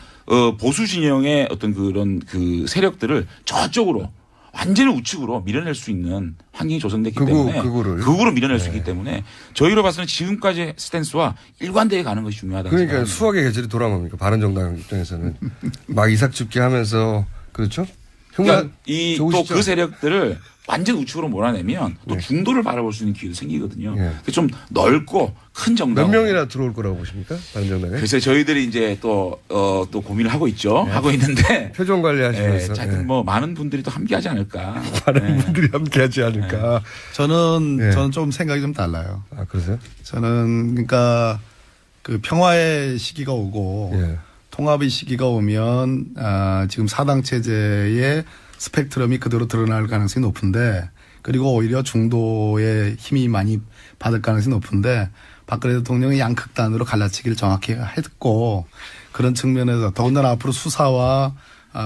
보수 진영의 어떤 그런 그 세력들을 저쪽으로 완전히 우측으로 밀어낼 수 있는 환경이 조성됐기 때문에 극우로 밀어낼 수 있기 때문에 저희로 봐서는 지금까지의 스탠스와 일관되게 가는 것이 중요하다고 그러니까 생각합니다. 수학의 계절이 돌아옵니까? 바른정당 입장에서는 막 이삭죽기 하면서 그렇죠? 그러니까 또 그 세력들을 완전 우측으로 몰아내면 또 중도를 바라볼 수 있는 기회도 생기거든요. 네. 그래서 좀 넓고 큰 정당. 몇 명이나 들어올 거라고 보십니까? 바른정당에? 그래서 저희들이 이제 또 고민을 하고 있죠. 하고 있는데. 표정 관리하시면서. 하여튼 뭐 많은 분들이 또 함께하지 않을까. 많은 분들이 함께하지 않을까. 저는 좀 생각이 좀 달라요. 아, 그러세요? 저는 그러니까 그 평화의 시기가 오고 예. 통합의 시기가 오면 지금 사당 체제의 스펙트럼이 그대로 드러날 가능성이 높은데 그리고 오히려 중도의 힘이 많이 받을 가능성이 높은데 박근혜 대통령이 양극단으로 갈라치기를 정확히 했고 그런 측면에서 더군다나 앞으로 수사와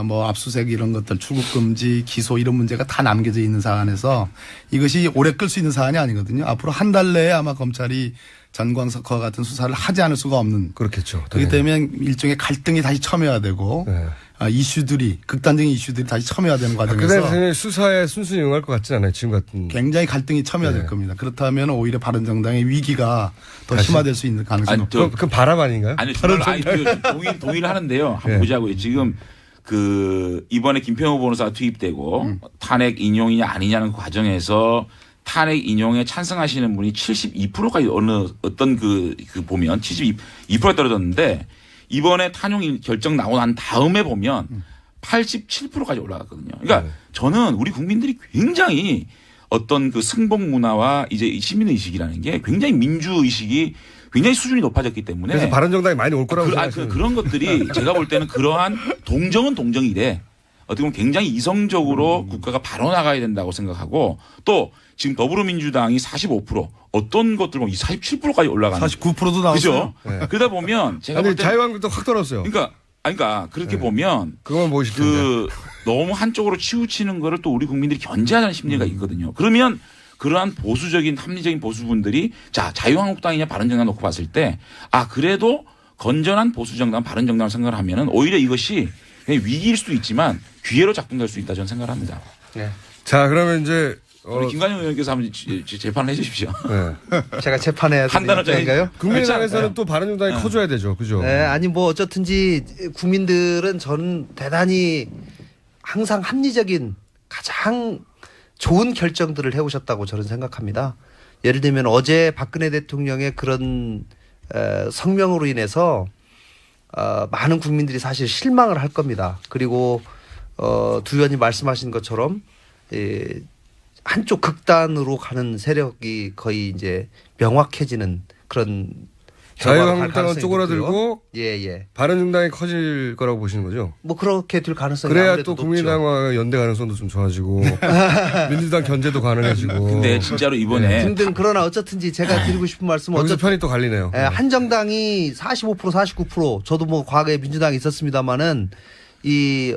뭐 압수수색 이런 것들 출국 금지 기소 이런 문제가 다 남겨져 있는 사안에서 이것이 오래 끌 수 있는 사안이 아니거든요. 앞으로 한 달 내에 아마 검찰이 전광석과 같은 수사를 하지 않을 수가 없는. 그렇겠죠. 그렇기 때문에 일종의 갈등이 다시 첨예화되고 네. 이슈들이 극단적인 이슈들이 다시 첨예화되는 과정에서 그다음에 수사에 순순히 응할 것 같지 않아요. 지금 같은. 굉장히 갈등이 첨예화될 네. 겁니다. 그렇다면 오히려 바른정당의 위기가 더 심화될 수 있는 가능성이 높죠. 그 바람 아닌가요? 아니, 동의를 하는데요. 한번 네. 보자고요. 지금 이번에 김평호 변호사가 투입되고 탄핵 인용이냐 아니냐는 과정에서 탄핵 인용에 찬성하시는 분이 72%까지 어떤 보면 72%가 떨어졌는데 이번에 탄용 결정 나고 난 다음에 보면 87%까지 올라갔거든요. 그러니까 저는 우리 국민들이 굉장히 어떤 그 승복 문화와 이제 시민의식이라는 게 굉장히 민주의식이 굉장히 수준이 높아졌기 때문에 그래서 바른정당이 많이 올 거라고 생각하시는 그런 것들이 제가 볼 때는 그러한 동정은 동정이래 어떻게 보면 굉장히 이성적으로 국가가 바로 나가야 된다고 생각하고 또 지금 더불어민주당이 45% 어떤 것들 보면 47%까지 올라가는 49%도 나왔어요. 그죠? 네. 그러다 보면 제가 볼 아니 때 자유한국도 확 떨어졌어요. 그러니까 그렇게 보면 그건 보실 텐데. 너무 한쪽으로 치우치는 거를 또 우리 국민들이 견제하는 심리가 있거든요. 그러면 그러한 보수적인 합리적인 보수분들이 자 자유한국당이냐 바른정당 놓고 봤을 때 그래도 건전한 보수정당 바른정당을 생각을 하면은 오히려 이것이 그냥 위기일 수도 있지만 기회로 작동될 수 있다 저는 생각을 합니다. 네. 자 그러면 이제 우리 김관영 의원께서 한번 재판을 해 주십시오. 네. 제가 재판해야 판단을 되는가요? 국민의당에서는 또 바른정당이 커줘야 되죠. 그죠? 네, 아니 뭐 어쨌든지 국민들은 저는 대단히 항상 합리적인 가장 좋은 결정들을 해오셨다고 저는 생각합니다. 예를 들면 어제 박근혜 대통령의 그런 성명으로 인해서 많은 국민들이 사실 실망을 할 겁니다. 그리고 두 의원이 말씀하신 것처럼 한쪽 극단으로 가는 세력이 거의 이제 명확해지는 그런 자유한국당은 쪼그라들고 예. 바른정당이 커질 거라고 보시는 거죠? 뭐 그렇게 될 가능성이 그래야 아무래도 또 국민의당과 연대 가능성도 좀 좋아지고 민주당 견제도 가능해지고. 근데 진짜로 이번에 등등 그러나 어쨌든지 제가 드리고 싶은 말씀은 여기서 편이 또 갈리네요. 한정당이 45% 49% 저도 뭐 과거에 민주당이 있었습니다마는 이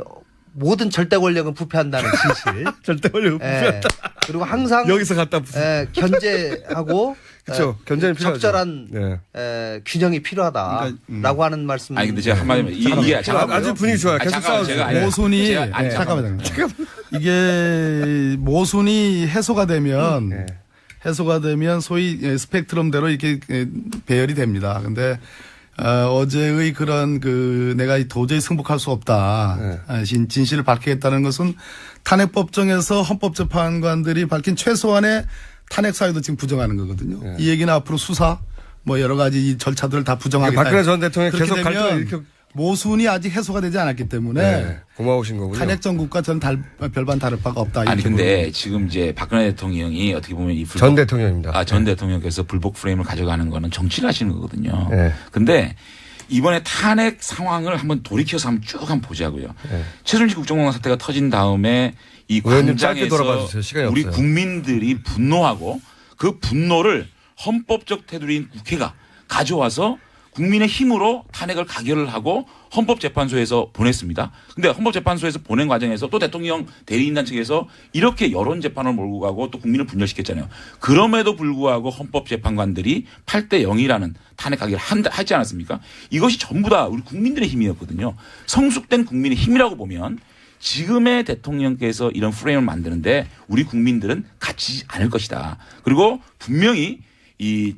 모든 절대 권력은 부패한다는 진실. 절대 권력은 부패한다. 그리고 항상 여기서 갖다 견제하고 그렇죠. 견제는 필요하죠. 적절한 균형이 필요하다라고 하는 말씀. 아니 근데 제가 한마디만 이게 아주 분위기 좋아요. 계속 싸우세요. 모순이 잠깐만요. 이게 모순이 해소가 되면 소위 스펙트럼대로 이렇게 배열이 됩니다. 근데 어제의 그런 내가 도저히 승복할 수 없다. 진실을 밝히겠다는 것은 탄핵법정에서 헌법재판관들이 밝힌 최소한의 탄핵 사유도 지금 부정하는 거거든요. 이 얘기는 앞으로 수사 뭐 여러 가지 이 절차들을 다 부정하겠다. 박근혜 전 대통령이 계속 갈등을 일으켜. 모순이 아직 해소가 되지 않았기 때문에 고마우신 거군요. 탄핵 정국과 전 별반 다를 바가 없다. 아니 근데 지금 이제 박근혜 대통령이 어떻게 보면 이 전 대통령입니다. 전 대통령께서 불복 프레임을 가져가는 거는 정치를 하시는 거거든요. 네. 근데 이번에 탄핵 상황을 한번 돌이켜서 한번 보자고요. 최순실 국정농단 사태가 터진 다음에 이 광장에서 우리 없어요. 국민들이 분노하고 그 분노를 헌법적 테두리인 국회가 가져와서 국민의 힘으로 탄핵을 가결을 하고 헌법재판소에서 보냈습니다. 근데 헌법재판소에서 보낸 과정에서 또 대통령 대리인단 측에서 이렇게 여론재판을 몰고 가고 또 국민을 분열시켰잖아요. 그럼에도 불구하고 헌법재판관들이 8대 0이라는 탄핵 가결을 하지 않았습니까? 이것이 전부 다 우리 국민들의 힘이었거든요. 성숙된 국민의 힘이라고 보면 지금의 대통령께서 이런 프레임을 만드는데 우리 국민들은 갇히지 않을 것이다. 그리고 분명히 이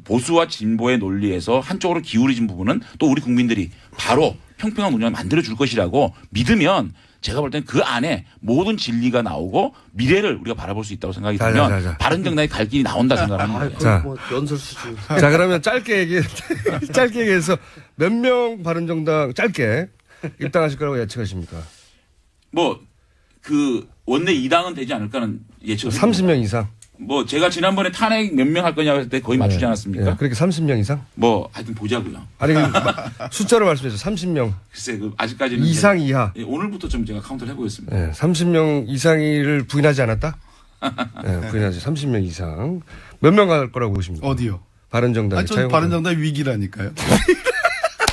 보수와 진보의 논리에서 한쪽으로 기울어진 부분은 또 우리 국민들이 바로 평평한 운영을 만들어 줄 것이라고 믿으면 제가 볼 때는 그 안에 모든 진리가 나오고 미래를 우리가 바라볼 수 있다고 생각이 들면 자. 바른정당의 갈 길이 나온다 생각합니다. 자. 뭐 연설 수준. 자, 그러면 짧게 얘기해서 몇 명 바른정당 짧게 입당하실 거라고 예측하십니까? 뭐 그 원내 2당은 되지 않을까는 예측을 30명 이상. 뭐 제가 지난번에 탄핵 몇 명 할 거냐고 할 때 거의 맞추지 않았습니까? 예, 그렇게 30명 이상? 뭐 하여튼 보자고요. 아니 숫자로 말씀해서 30명 글쎄 그 아직까지는 이상 제가, 이하. 예, 오늘부터 좀 제가 카운트를 해보겠습니다. 예, 30명 이상을 부인하지 않았다? 예, 부인하지. 30명 이상. 몇 명 갈 거라고 보십니까? 어디요? 바른정당. 아니, 저 바른정당 위기라니까요.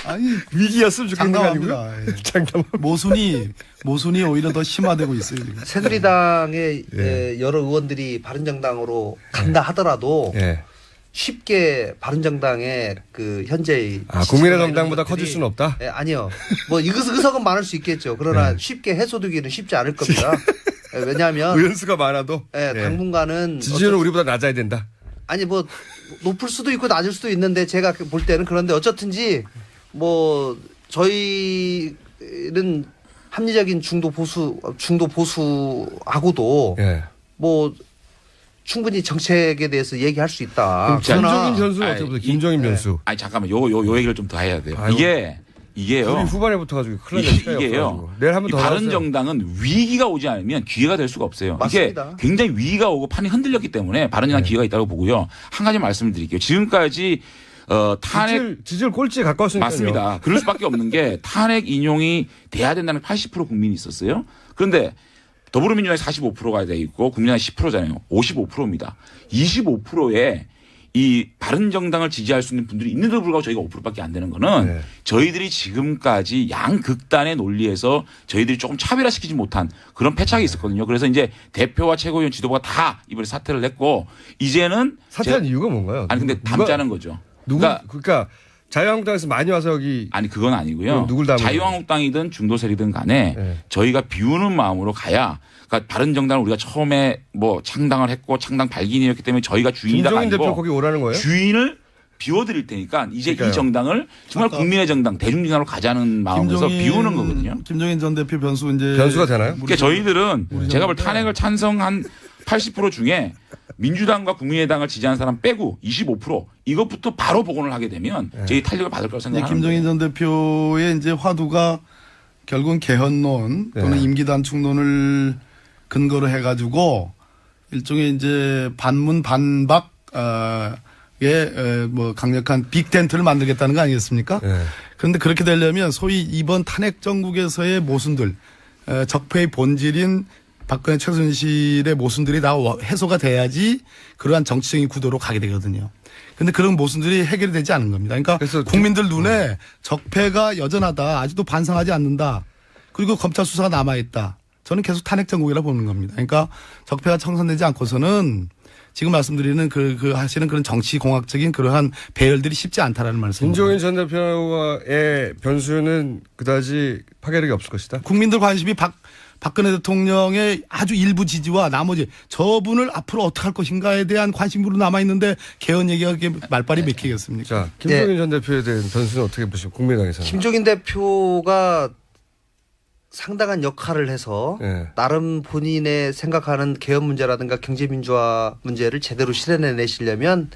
아니, 위기였으면 좋겠는 거 아니고요? 장담합니다. 예. 장담. 모순이 오히려 더 심화되고 있어요. 지금. 새누리당의 예. 여러 의원들이 바른정당으로 간다 하더라도 예. 쉽게 바른정당의 그 현재의 국민의 정당보다 커질 수는 없다? 예, 아니요. 뭐 의석은 많을 수 있겠죠. 그러나 쉽게 해소되기는 쉽지 않을 겁니다. 예, 왜냐하면 의원수가 많아도 예, 당분간은 지지율은 우리보다 낮아야 된다. 아니 뭐 높을 수도 있고 낮을 수도 있는데 제가 볼 때는 그런데 어쨌든지 뭐 저희는 합리적인 중도 보수하고도 예. 뭐 충분히 정책에 대해서 얘기할 수 있다. 김종인 변수는 아니, 어떻게 보세요? 김종인 변수. 아니 잠깐만 요 얘기를 좀 더 해야 돼요. 아이고. 이게요. 우리 후반에 붙어가지고 큰일 날 시간이 이게요. 없어가지고. 내일 한번 이 더 바른 나왔어요. 정당은 위기가 오지 않으면 기회가 될 수가 없어요. 맞습니다. 이게 굉장히 위기가 오고 판이 흔들렸기 때문에 바른 정당 기회가 있다고 보고요. 한 가지 말씀을 드릴게요. 지금까지 탄핵 지지율 꼴찌에 가까웠으니까요. 맞습니다. 그럴 수밖에 없는 게 탄핵 인용이 돼야 된다는 80% 국민이 있었어요. 그런데 더불어민주당이 45%가 돼 있고 국민당이 10%잖아요. 55%입니다. 25%에 이 바른정당을 지지할 수 있는 분들이 있는데도 불구하고 저희가 5%밖에 안 되는 거는 네. 저희들이 지금까지 양극단의 논리에서 저희들이 조금 차별화시키지 못한 그런 패착이 있었거든요. 그래서 이제 대표와 최고위원 지도부가 다 이번에 사퇴를 했고 이제는 사퇴한 이유가 뭔가요? 아니 근데 담자는 거죠. 그러니까 자유한국당에서 많이 와서 여기 아니 그건 아니고요. 누굴 닮은 자유한국당이든 중도세력이든 간에 네. 저희가 비우는 마음으로 가야 그러니까 바른정당을 우리가 처음에 뭐 창당을 했고 창당 발기인이었기 때문에 저희가 주인이다가 김종인 대표 아니고 거기 오라는 거예요? 주인을 비워드릴 테니까 이제 그러니까요. 이 정당을 정말 국민의 정당 대중정당으로 가자는 마음에서 비우는 거거든요. 김종인 전 대표 변수 이제 변수가 되나요? 그러니까 저희들은 제가 볼 탄핵을 찬성한 80% 중에 민주당과 국민의당을 지지하는 사람 빼고 25% 이것부터 바로 복원을 하게 되면 저희 탄력을 받을 거라고 생각합니다. 김종인 전 대표의 이제 화두가 결국은 개헌론 또는 임기 단축론을 근거로 해가지고 일종의 이제 반문 반박 뭐 강력한 빅텐트를 만들겠다는 거 아니겠습니까? 네. 그런데 그렇게 되려면 소위 이번 탄핵 정국에서의 모순들 적폐의 본질인 박근혜 최순실의 모순들이 다 해소가 돼야지 그러한 정치적인 구도로 가게 되거든요. 그런데 그런 모순들이 해결이 되지 않은 겁니다. 그러니까 그래서 국민들 눈에 적폐가 여전하다. 아직도 반성하지 않는다. 그리고 검찰 수사가 남아있다. 저는 계속 탄핵 정국이라 보는 겁니다. 그러니까 적폐가 청산되지 않고서는 지금 말씀드리는 그 하시는 그런 정치공학적인 그러한 배열들이 쉽지 않다라는 말씀입니다. 김종인 전 대표의 변수는 그다지 파괴력이 없을 것이다. 국민들 관심이 박근혜 대통령의 아주 일부 지지와 나머지 저분을 앞으로 어떻게 할 것인가에 대한 관심으로 남아있는데 개헌 얘기가 말빨이 맥히겠습니까? 자, 김종인 전 대표에 대한 변수는 어떻게 보십니까? 국민의당에서는. 김종인 대표가 상당한 역할을 해서 나름 본인의 생각하는 개헌 문제라든가 경제민주화 문제를 제대로 실현해내시려면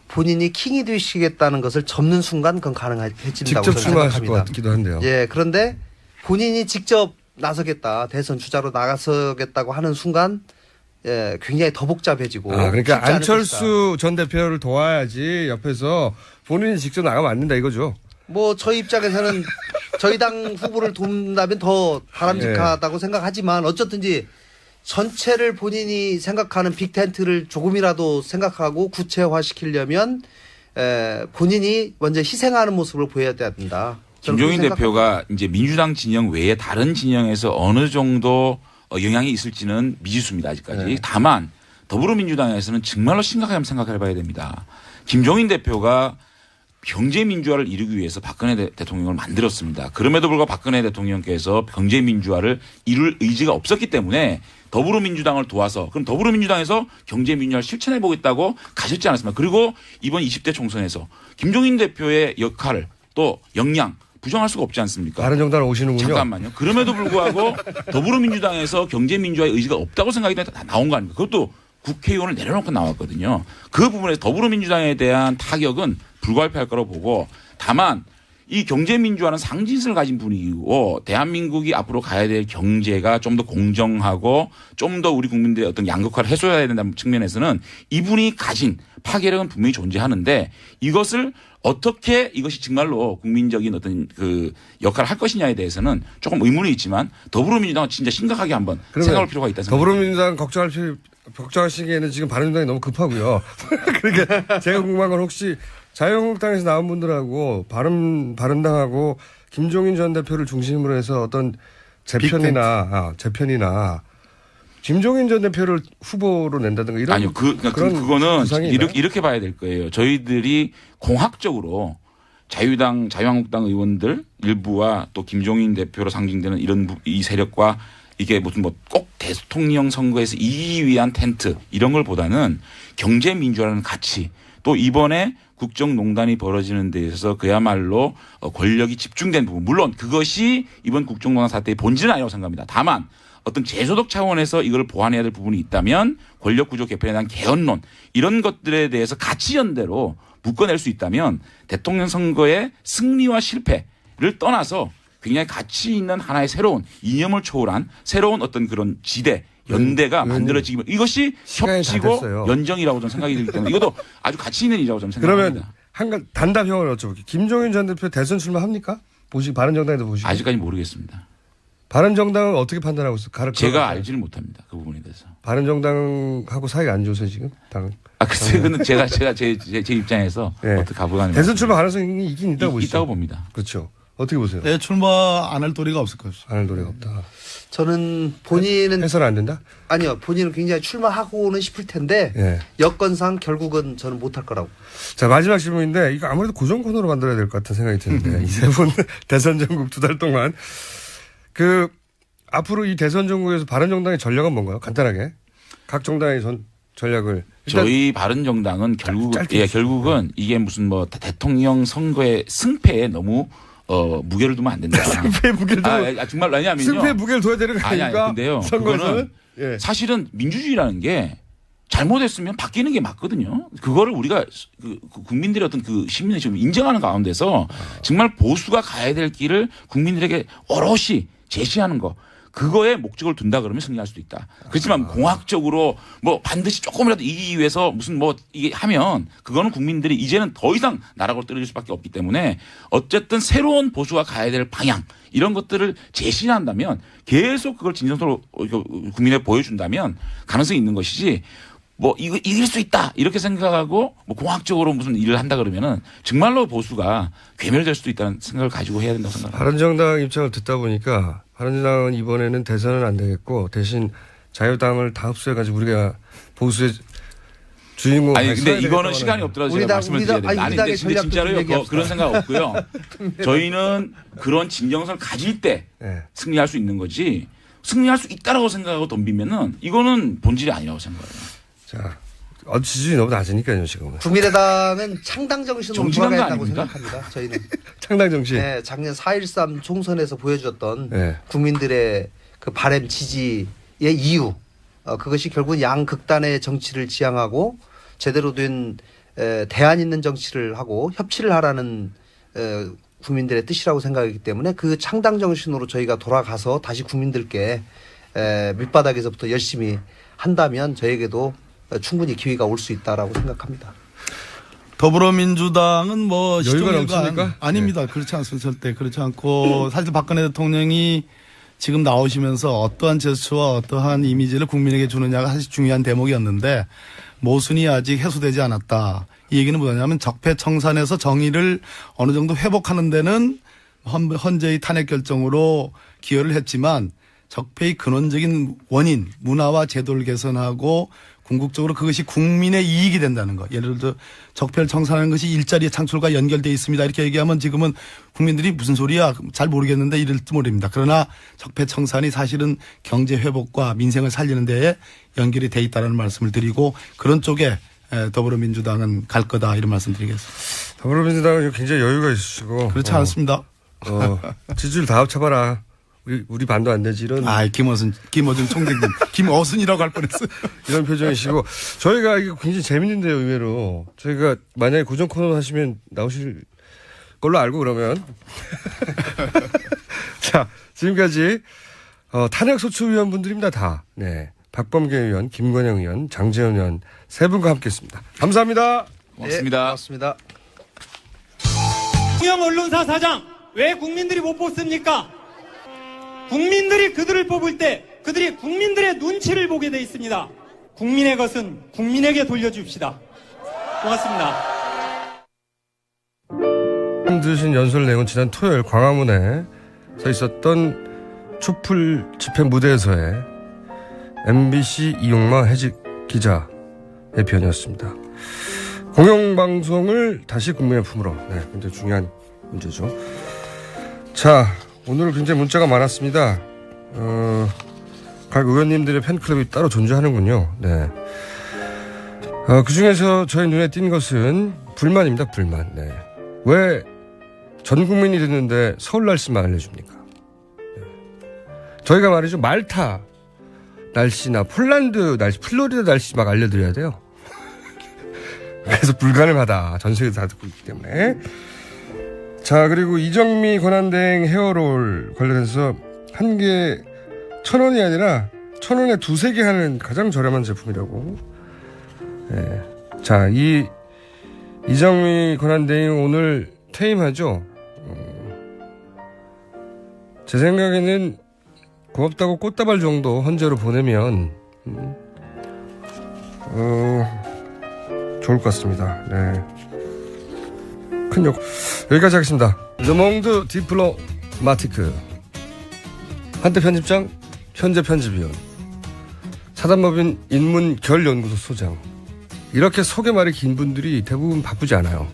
본인이 킹이 되시겠다는 것을 접는 순간 그건 가능해진다고 직접 저는 출마하실 것 생각합니다. 같기도 한데요. 예, 그런데 본인이 직접 나서겠다, 대선 주자로 나서겠다고 하는 순간 예, 굉장히 더 복잡해지고. 그러니까 쉽지 않을 안철수 전 대표를 도와야지 옆에서 본인이 직접 나가면 안 된다 이거죠. 뭐 저희 입장에서는 저희 당 후보를 돕는다면 더 바람직하다고 생각하지만 어쨌든지 전체를 본인이 생각하는 빅텐트를 조금이라도 생각하고 구체화시키려면 본인이 먼저 희생하는 모습을 보여야 된다. 김종인 대표가 이제 민주당 진영 외에 다른 진영에서 어느 정도 영향이 있을지는 미지수입니다. 아직까지. 다만 더불어민주당에서는 정말로 심각하게 생각해 봐야 됩니다. 김종인 대표가 경제민주화를 이루기 위해서 박근혜 대통령을 만들었습니다. 그럼에도 불구하고 박근혜 대통령께서 경제민주화를 이룰 의지가 없었기 때문에 더불어민주당을 도와서 그럼 더불어민주당에서 경제민주화를 실천해 보겠다고 가셨지 않았습니까? 그리고 이번 20대 총선에서 김종인 대표의 역할을 또 역량 부정할 수가 없지 않습니까? 바른정당 오시는군요. 잠깐만요. 그럼에도 불구하고 더불어민주당에서 경제민주화의 의지가 없다고 생각이 다 나온 거 아닙니까? 그것도 국회의원을 내려놓고 나왔거든요. 그 부분에서 더불어민주당에 대한 타격은 불가피할 거라고 보고 다만 이 경제민주화는 상징성을 가진 분위기고 대한민국이 앞으로 가야 될 경제가 좀 더 공정하고 좀 더 우리 국민들의 어떤 양극화를 해소해야 된다는 측면에서는 이분이 가진 파괴력은 분명히 존재하는데 이것을 어떻게 이것이 정말로 국민적인 어떤 그 역할을 할 것이냐에 대해서는 조금 의문이 있지만 더불어민주당은 진짜 심각하게 한번 생각할 필요가 있다 생각합니다. 더불어민주당 걱정하시기에는 지금 바른정당이 너무 급하고요. 그러니까 제가 궁금한 건 혹시 자유한국당에서 나온 분들하고 바른당하고 김종인 전 대표를 중심으로 해서 어떤 재편이나 김종인 전 대표를 후보로 낸다든가 이런 아니요, 그거는 이렇게 봐야 될 거예요. 저희들이 공학적으로 자유한국당 의원들 일부와 또 김종인 대표로 상징되는 이 세력과 이게 무슨 꼭 대통령 선거에서 이기기 위한 텐트 이런 걸 보다는 경제 민주화라는 가치 또 이번에 국정농단이 벌어지는 데 있어서 그야말로 권력이 집중된 부분 물론 그것이 이번 국정농단 사태의 본질은 아니라고 생각합니다. 다만 어떤 제도적 차원에서 이걸 보완해야 될 부분이 있다면 권력구조 개편에 대한 개헌론 이런 것들에 대해서 가치 연대로 묶어낼 수 있다면 대통령 선거의 승리와 실패를 떠나서 굉장히 가치 있는 하나의 새로운 이념을 초월한 새로운 어떤 그런 지대 연대가 만들어지기 이것이 협치고 연정이라고 저는 생각이 들기 때문에 이것도 아주 가치 있는 일이라고 저는 생각합니다. 그러면 단답형을 여쭤볼게요. 김종인 전 대표 대선 출마합니까? 바른정당에도 보시고. 아직까지 모르겠습니다. 바른정당은 어떻게 판단하고 있어요? 제가 알지를 못합니다. 그 부분에 대해서. 바른정당하고 사이가 안 좋으세요 지금? 글쎄, 그는 제가 제 입장에서 네. 어떻게 가보가는 대선 출마 가능성이 있긴 있다고 보시죠? 있다고 봅니다. 그렇죠. 어떻게 보세요? 네, 출마 안 할 도리가 없을 것이죠. 안 할 도리가 없다. 저는 본인은 해서는 안 된다? 아니요. 본인은 굉장히 출마하고는 싶을 텐데 예. 여건상 결국은 저는 못할 거라고. 자 마지막 질문인데 이거 아무래도 고정 코너로 만들어야 될 것 같은 생각이 드는데 이 세 분 대선 전국 2달 동안 앞으로 이 대선 전국에서 바른정당의 전략은 뭔가요? 간단하게 각 정당의 전략을 저희 바른정당은 결국은 이게 무슨 대통령 선거의 승패에 너무 무게를 두면 안 된다. 승패 무게를 정말 왜냐하면요. 승패 무게를 둬야 되는 거 아닙니까? 근데요. 선거에서는 그거는 사실은 민주주의라는 게 잘못했으면 바뀌는 게 맞거든요. 그거를 우리가 국민들의 어떤 그 시민의 지금 인정하는 가운데서 정말 보수가 가야 될 길을 국민들에게 오롯이 제시하는 거. 그거에 목적을 둔다 그러면 승리할 수도 있다. 그렇지만 공학적으로 반드시 조금이라도 이기기 위해서 이게 하면 그거는 국민들이 이제는 더 이상 나락으로 떨어질 수밖에 없기 때문에 어쨌든 새로운 보수가 가야 될 방향 이런 것들을 제시한다면 계속 그걸 진정서로 국민에 보여준다면 가능성이 있는 것이지 이거 이길 수 있다 이렇게 생각하고 공학적으로 무슨 일을 한다 그러면은 정말로 보수가 괴멸될 수도 있다는 생각을 가지고 해야 된다고 생각합니다. 바른정당 입장을 듣다 보니까 바른정당은 이번에는 대선은 안 되겠고 대신 자유당을 다 흡수해가지고 우리가 보수의 주인공. 아니 근데 이거는 시간이 없더라도 제가 말씀을 드려야 됩니다. 아니 근데 진짜로요. 그런 생각 없고요. 저희는 그런 진정성을 가질 때 승리할 수 있는 거지 승리할 수 있다라고 생각하고 덤비면은 이거는 본질이 아니라고 생각해요. 자, 지지율이 너무 낮으니까요, 지금은. 국민의당은 창당 정신으로 돌아가야겠다고 생각합니다. 저희는. 창당 정신. 네, 작년 4.13 총선에서 보여주었던 네. 국민들의 그 바램 지지의 이유, 그것이 결국은 양극단의 정치를 지향하고 제대로 된 대안 있는 정치를 하고 협치를 하라는 국민들의 뜻이라고 생각하기 때문에 그 창당 정신으로 저희가 돌아가서 다시 국민들께 밑바닥에서부터 열심히 한다면 저에게도 충분히 기회가 올 수 있다라고 생각합니다. 더불어민주당은 여유가 넘칩니까? 아닙니다. 그렇지 않습니다. 절대 그렇지 않고 사실 박근혜 대통령이 지금 나오시면서 어떠한 제스처와 어떠한 이미지를 국민에게 주느냐가 사실 중요한 대목이었는데 모순이 아직 해소되지 않았다. 이 얘기는 뭐냐면 적폐청산에서 정의를 어느 정도 회복하는 데는 헌재의 탄핵 결정으로 기여를 했지만 적폐의 근원적인 원인, 문화와 제도를 개선하고 궁극적으로 그것이 국민의 이익이 된다는 것. 예를 들어 적폐를 청산하는 것이 일자리 창출과 연결되어 있습니다. 이렇게 얘기하면 지금은 국민들이 무슨 소리야 잘 모르겠는데 이럴지 모릅니다. 그러나 적폐 청산이 사실은 경제 회복과 민생을 살리는 데에 연결이 돼 있다는 말씀을 드리고 그런 쪽에 더불어민주당은 갈 거다 이런 말씀 드리겠습니다. 더불어민주당은 굉장히 여유가 있으시고. 그렇지 않습니다. 지지율 다 합쳐봐라. 우리 반도 안 되지. 이런. 김어준 총장님. 김어순이라고 할 뻔했어요. 이런 표정이시고. 저희가 이거 굉장히 재밌는데요, 의외로. 저희가 만약에 고정 코너 하시면 나오실 걸로 알고 그러면. 자, 지금까지 탄핵소추위원분들입니다, 다. 네. 박범계 의원, 김건영 의원, 장재현 의원 세 분과 함께했습니다. 감사합니다. 고맙습니다. 네, 고맙습니다. 중앙 언론사 사장 왜 국민들이 못 뽑습니까? 국민들이 그들을 뽑을 때 그들이 국민들의 눈치를 보게 돼 있습니다. 국민의 것은 국민에게 돌려줍시다. 고맙습니다. 들으신 연설 내용은 지난 토요일 광화문에서 있었던 촛불 집회 무대에서의 MBC 이용마 해직 기자의 변이었습니다. 공영방송을 다시 국민의 품으로. 네, 굉장히 중요한 문제죠. 자, 오늘 굉장히 문자가 많았습니다. 각 의원님들의 팬클럽이 따로 존재하는군요. 네. 그 중에서 저희 눈에 띈 것은 불만입니다, 불만. 네. 왜 전 국민이 듣는데 서울 날씨만 알려줍니까? 네. 저희가 말이죠, 말타 날씨나 폴란드 날씨, 플로리다 날씨 막 알려드려야 돼요. 그래서 불가능하다. 전 세계에서 다 듣고 있기 때문에. 자, 그리고 이정미 권한대행 헤어롤 관련해서 한 개 1,000원이 아니라 1,000원에 2-3개 하는 가장 저렴한 제품이라고. 네. 자, 이정미 권한대행 오늘 퇴임하죠. 제 생각에는 고맙다고 꽃다발 정도 헌재로 보내면 좋을 것 같습니다. 네. 큰 여기까지 하겠습니다. 르몽드 디플로마티크 한때 편집장, 현재 편집위원, 사단법인 인문결연구소 소장. 이렇게 소개 말이 긴 분들이 대부분 바쁘지 않아요.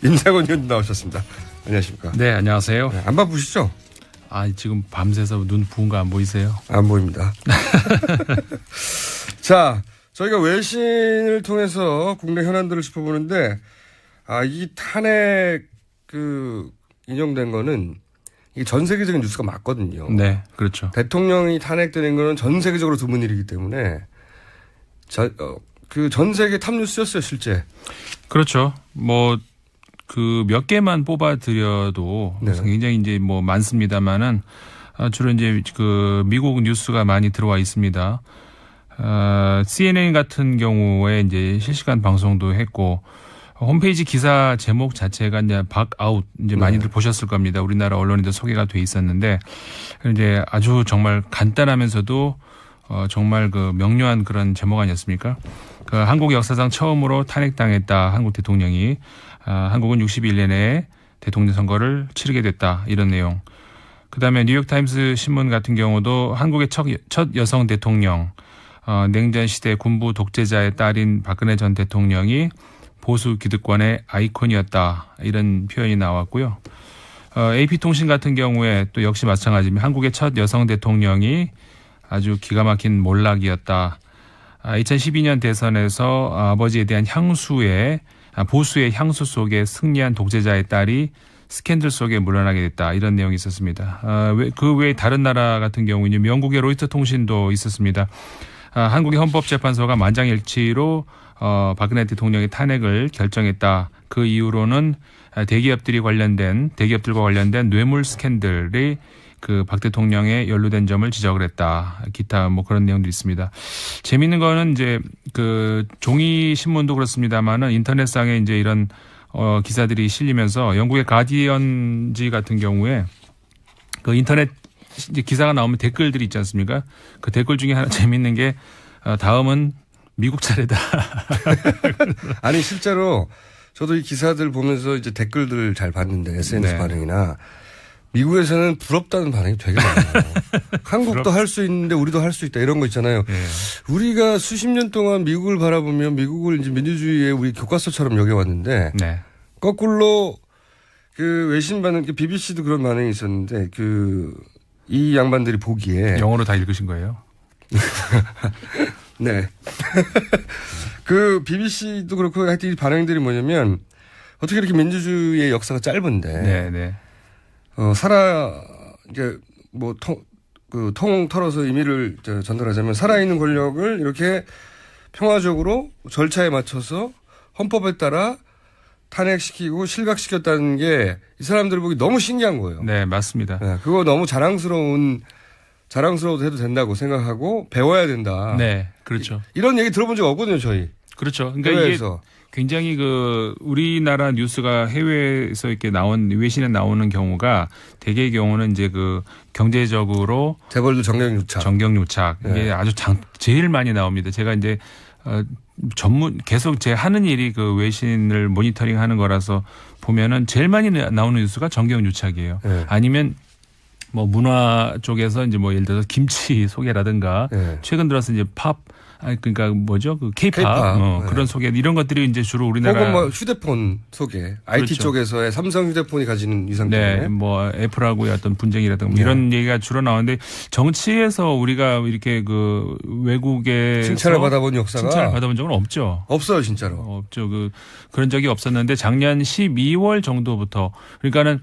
임상원 의원 나오셨습니다. 안녕하십니까? 네, 안녕하세요. 네, 안 바쁘시죠? 지금 밤새서 눈 부은 거 안 보이세요? 안 보입니다. 자, 저희가 외신을 통해서 국내 현안들을 짚어보는데, 이 탄핵 인용된 거는 이게 전 세계적인 뉴스가 맞거든요. 네, 그렇죠. 대통령이 탄핵되는 거는 전 세계적으로 드문 일이기 때문에, 전 세계 탑 뉴스였어요, 실제. 그렇죠. 몇 개만 뽑아드려도 네. 굉장히 이제 많습니다만은 주로 이제 미국 뉴스가 많이 들어와 있습니다. CNN 같은 경우에 이제 실시간 방송도 했고 홈페이지 기사 제목 자체가 이제 박아웃 이제 많이들 보셨을 겁니다. 우리나라 언론에도 소개가 돼 있었는데 이제 아주 정말 간단하면서도 정말 명료한 그런 제목 아니었습니까? 한국 역사상 처음으로 탄핵당했다. 한국 대통령이. 한국은 61년 내에 대통령 선거를 치르게 됐다. 이런 내용. 그다음에 뉴욕타임스 신문 같은 경우도 한국의 첫 여성 대통령, 냉전 시대 군부 독재자의 딸인 박근혜 전 대통령이 보수 기득권의 아이콘이었다. 이런 표현이 나왔고요. AP통신 같은 경우에 또 역시 마찬가지입니다. 한국의 첫 여성 대통령이 아주 기가 막힌 몰락이었다. 2012년 대선에서 아버지에 대한 보수의 향수 속에 승리한 독재자의 딸이 스캔들 속에 물러나게 됐다. 이런 내용이 있었습니다. 그 외에 다른 나라 같은 경우는 영국의 로이터 통신도 있었습니다. 한국의 헌법재판소가 만장일치로 박근혜 대통령의 탄핵을 결정했다. 그 이후로는 대기업들과 관련된 뇌물 스캔들이 박 대통령에 연루된 점을 지적을 했다. 기타 그런 내용도 있습니다. 재미있는 거는 이제 종이 신문도 그렇습니다만은 인터넷상에 이제 이런 기사들이 실리면서 영국의 가디언지 같은 경우에 인터넷 기사가 나오면 댓글들이 있지 않습니까? 그 댓글 중에 하나 재미있는 게 다음은 미국 차례다. 아니 실제로 저도 이 기사들 보면서 이제 댓글들을 잘 봤는데 SNS 네. 반응이나 미국에서는 부럽다는 반응이 되게 많아요. 한국도 할 수 있는데 우리도 할 수 있다 이런 거 있잖아요. 네. 우리가 수십 년 동안 미국을 바라보면 미국을 이제 민주주의의 우리 교과서처럼 여겨왔는데 네. 거꾸로 외신 반응, BBC도 그런 반응이 있었는데 이 양반들이 보기에 영어로 다 읽으신 거예요? 네. BBC도 그렇고 하여튼 이 반응들이 뭐냐면 어떻게 이렇게 민주주의의 역사가 짧은데. 네. 이제 뭐 통 털어서 의미를 전달하자면 살아있는 권력을 이렇게 평화적으로 절차에 맞춰서 헌법에 따라 탄핵시키고 실각시켰다는 게 이 사람들 보기 너무 신기한 거예요. 네, 맞습니다. 네, 그거 너무 자랑스러워도 해도 된다고 생각하고 배워야 된다. 네, 그렇죠. 이런 얘기 들어본 적 없거든요, 저희. 그렇죠. 그러니까 해외에서. 이게 굉장히 우리나라 뉴스가 해외에서 이렇게 외신에 나오는 경우가 대개의 경우는 이제 경제적으로 재벌도 정경유착. 이게 네. 아주 제일 많이 나옵니다. 제가 이제 계속 제 하는 일이 외신을 모니터링 하는 거라서 보면은 제일 많이 나오는 뉴스가 정경유착이에요. 네. 아니면 뭐 문화 쪽에서 이제 예를 들어서 김치 소개라든가 네. 최근 들어서 이제 그러니까 뭐죠? K-pop 네. 그런 소개 이런 것들이 이제 주로 우리나라 혹은 뭐 휴대폰 소개. IT 그렇죠. 쪽에서의 삼성 휴대폰이 가지는 위상 때문에. 네, 뭐 애플하고의 어떤 분쟁이라든가 네. 이런 얘기가 주로 나오는데 정치에서 우리가 이렇게 외국에 칭찬을 받아본 역사가 칭찬을 받아본 적은 없죠. 없어요, 진짜로. 없죠. 그런 적이 없었는데 작년 12월 정도부터 그러니까는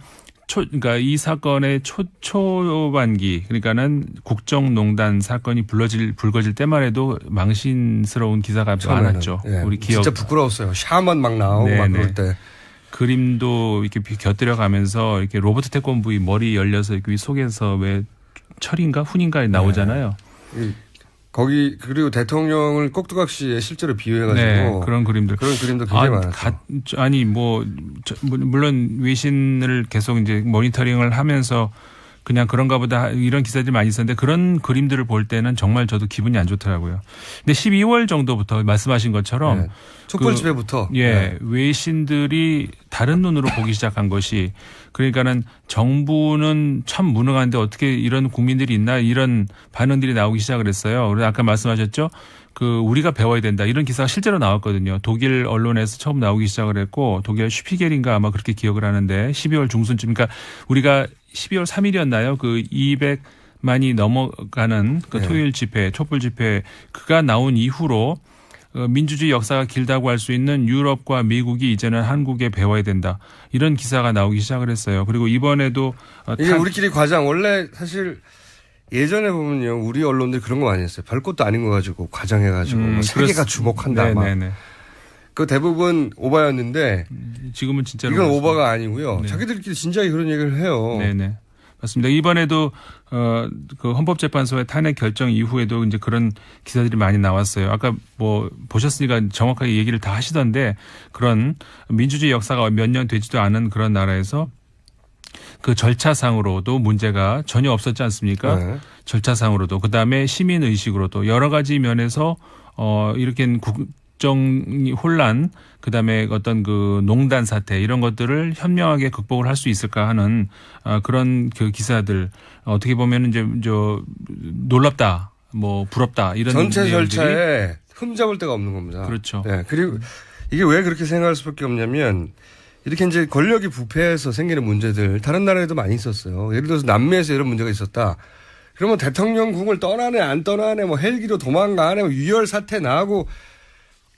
그러니까 이 사건의 초반기 그러니까는 국정농단 사건이 불거질 때만 해도 망신스러운 기사가 많았죠. 네. 우리 기억. 진짜 부끄러웠어요. 샤먼 막 나오고 네, 막 그럴 때. 그림도 이렇게 곁들여 가면서 이렇게 로버트 태권브이 머리 열려서 이렇게 속에서 왜 철인가 훈인가 나오잖아요. 네. 그리고 대통령을 꼭두각시에 실제로 비유해가지고. 네, 그런 그림들. 그런 그림도 굉장히 많았죠. 물론 외신을 계속 이제 모니터링을 하면서 그냥 그런가 보다 이런 기사들이 많이 있었는데 그런 그림들을 볼 때는 정말 저도 기분이 안 좋더라고요. 근데 12월 정도부터 말씀하신 것처럼 네. 촛불 집회부터. 네. 외신들이 다른 눈으로 보기 시작한 것이 그러니까는 정부는 참 무능한데 어떻게 이런 국민들이 있나 이런 반응들이 나오기 시작을 했어요. 그래서 아까 말씀하셨죠. 우리가 배워야 된다. 이런 기사가 실제로 나왔거든요. 독일 언론에서 처음 나오기 시작을 했고 독일 슈피겔인가 아마 그렇게 기억을 하는데 12월 중순쯤 그러니까 우리가 12월 3일이었나요? 200만이 넘어가는 토요일 집회, 촛불 집회 그가 나온 이후로 민주주의 역사가 길다고 할 수 있는 유럽과 미국이 이제는 한국에 배워야 된다. 이런 기사가 나오기 시작을 했어요. 그리고 이번에도 이게 우리끼리 과장 원래 사실 예전에 보면요. 우리 언론들 그런 거 많이 했어요. 별것도 아닌 거 가지고 과장해가지고 뭐 세계가 주목한다. 네네네. 그 대부분 오바였는데 지금은 진짜로 이건 오바가 아니고요. 네. 자기들끼리 진작에 그런 얘기를 해요. 네네. 맞습니다. 이번에도 헌법재판소의 탄핵 결정 이후에도 이제 그런 기사들이 많이 나왔어요. 아까 보셨으니까 정확하게 얘기를 다 하시던데 그런 민주주의 역사가 몇 년 되지도 않은 그런 나라에서 절차상으로도 문제가 전혀 없었지 않습니까? 네. 절차상으로도 그다음에 시민 의식으로도 여러 가지 면에서 이렇게 국정 혼란 그다음에 어떤 농단 사태 이런 것들을 현명하게 극복을 할 수 있을까 하는 그런 기사들 어떻게 보면 이제 놀랍다 부럽다 이런 전체 내용들이. 절차에 흠잡을 데가 없는 겁니다. 그렇죠. 네. 그리고 이게 왜 그렇게 생각할 수밖에 없냐면 이렇게 이제 권력이 부패해서 생기는 문제들 다른 나라에도 많이 있었어요. 예를 들어서 남미에서 이런 문제가 있었다. 그러면 대통령궁을 떠나네 안 떠나네 헬기로 도망가네 유혈 사태 나고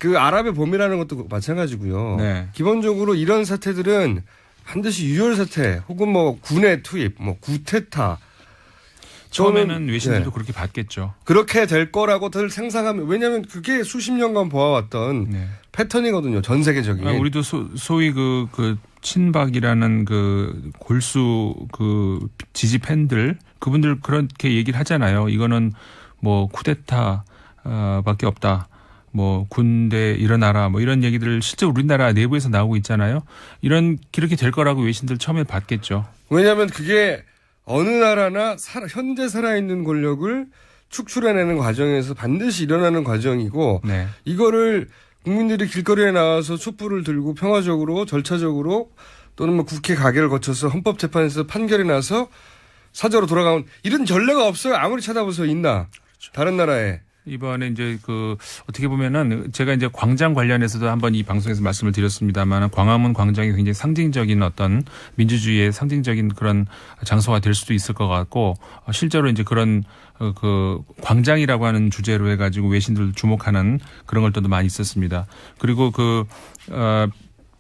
아랍의 봄이라는 것도 마찬가지고요. 네. 기본적으로 이런 사태들은 반드시 유혈 사태 혹은 군의 투입, 구테타. 처음에는 외신들도 네. 그렇게 봤겠죠. 그렇게 될 거라고 들 상상하면 왜냐하면 그게 수십 년간 보아왔던 네. 패턴이거든요. 전 세계적인. 우리도 소위 친박이라는 골수 지지 팬들 그분들 그렇게 얘기를 하잖아요. 이거는 쿠데타 밖에 없다. 군대 일어나라 이런 얘기들 실제 우리나라 내부에서 나오고 있잖아요. 그렇게 될 거라고 외신들 처음에 봤겠죠. 왜냐하면 그게 어느 나라나 현재 살아있는 권력을 축출해내는 과정에서 반드시 일어나는 과정이고 네. 이거를 국민들이 길거리에 나와서 촛불을 들고 평화적으로 절차적으로 또는 국회 가결을 거쳐서 헌법재판에서 판결이 나서 사저로 돌아가면 이런 전례가 없어요. 아무리 찾아보세요. 있나. 그렇죠. 다른 나라에. 이번에 이제 어떻게 보면은 제가 이제 광장 관련해서도 한번 이 방송에서 말씀을 드렸습니다만 광화문 광장이 굉장히 상징적인 어떤 민주주의의 상징적인 그런 장소가 될 수도 있을 것 같고 실제로 이제 그런 광장이라고 하는 주제로 해가지고 외신들 주목하는 그런 것들도 많이 있었습니다. 그리고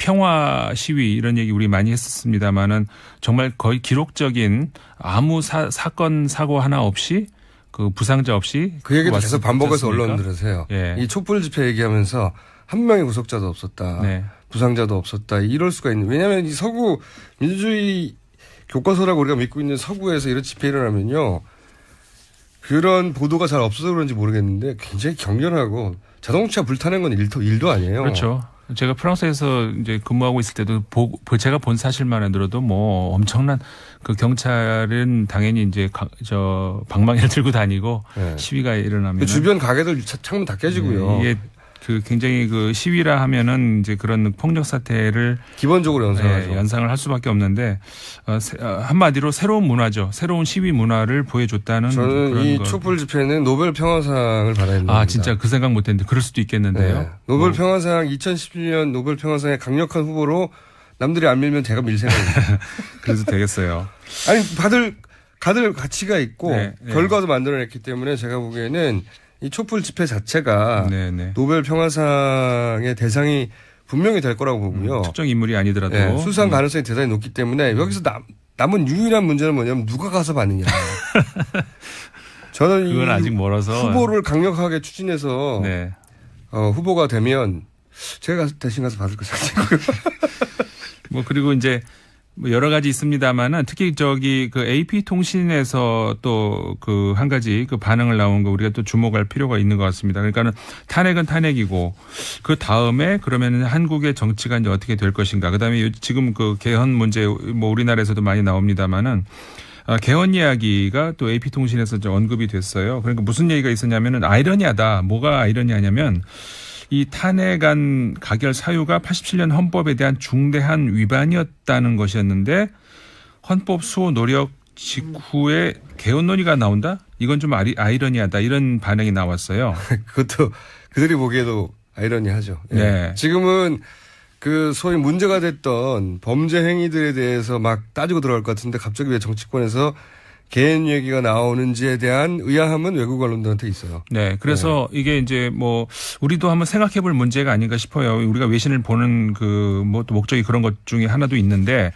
평화 시위 이런 얘기 우리 많이 했었습니다만은 정말 거의 기록적인 아무 사건 사고 하나 없이 그 부상자 없이 그 얘기도 계속 반복해서 언론들에서 해요. 예. 이 촛불 집회 얘기하면서 한 명의 구속자도 없었다. 네. 부상자도 없었다. 이럴 수가 있는. 왜냐하면 이 서구 민주주의 교과서라고 우리가 믿고 있는 서구에서 이런 집회 일어나면요. 그런 보도가 잘 없어서 그런지 모르겠는데 굉장히 격렬하고 자동차 불타는 건 일도 아니에요. 그렇죠. 제가 프랑스에서 이제 근무하고 있을 때도 제가 본 사실만 들어도 뭐 엄청난 그 경찰은 당연히 이제 방망이를 들고 다니고 네. 시위가 일어나면 주변 가게들 창문 다 깨지고요. 이게 그 굉장히 그 시위라 하면은 이제 그런 폭력 사태를 기본적으로 연상하죠. 연상을 할 수밖에 없는데 한마디로 새로운 문화죠. 새로운 시위 문화를 보여줬다는. 저는 그런 이 촛불 집회는 노벨 평화상을 받아야 됩니다. 아 진짜 그 생각 못했는데 그럴 수도 있겠는데요. 네. 노벨 평화상 2017년 노벨 평화상의 강력한 후보로 남들이 안 밀면 제가 밀 생각입니다. 그래도 되겠어요. 아니 다들 가치가 있고 네, 네. 결과도 만들어냈기 때문에 제가 보기에는 이 촛불 집회 자체가 네. 노벨 평화상의 대상이 분명히 될 거라고 보고요. 특정 인물이 아니더라도 네, 수상 가능성이 대단히 높기 때문에 여기서 남은 유일한 문제는 뭐냐면 누가 가서 받느냐. 저는 그건 아직 멀어서 후보를 강력하게 추진해서 네. 후보가 되면 제가 대신 가서 받을 것 같고요. 뭐 그리고 이제 뭐 여러 가지 있습니다만은 특히 그 AP 통신에서 또 그 한 가지 그 반응을 나온 거 우리가 또 주목할 필요가 있는 것 같습니다. 그러니까는 탄핵은 탄핵이고 그 다음에 그러면은 한국의 정치가 이제 어떻게 될 것인가. 그다음에 지금 그 개헌 문제 뭐 우리나라에서도 많이 나옵니다만은 개헌 이야기가 또 AP 통신에서 좀 언급이 됐어요. 그러니까 무슨 얘기가 있었냐면은 아이러니하다. 뭐가 아이러니하냐면 이 탄핵안 가결 사유가 87년 헌법에 대한 중대한 위반이었다는 것이었는데 헌법 수호 노력 직후에 개헌 논의가 나온다? 이건 좀 아이러니하다. 이런 반응이 나왔어요. 그것도 그들이 보기에도 아이러니하죠. 예. 네. 지금은 그 소위 문제가 됐던 범죄 행위들에 대해서 막 따지고 들어갈 것 같은데 갑자기 왜 정치권에서 개헌 얘기가 나오는지에 대한 의아함은 외국 언론들한테 있어요. 네. 그래서 이게 이제 뭐 우리도 한번 생각해 볼 문제가 아닌가 싶어요. 우리가 외신을 보는 그 뭐 또 목적이 그런 것 중에 하나도 있는데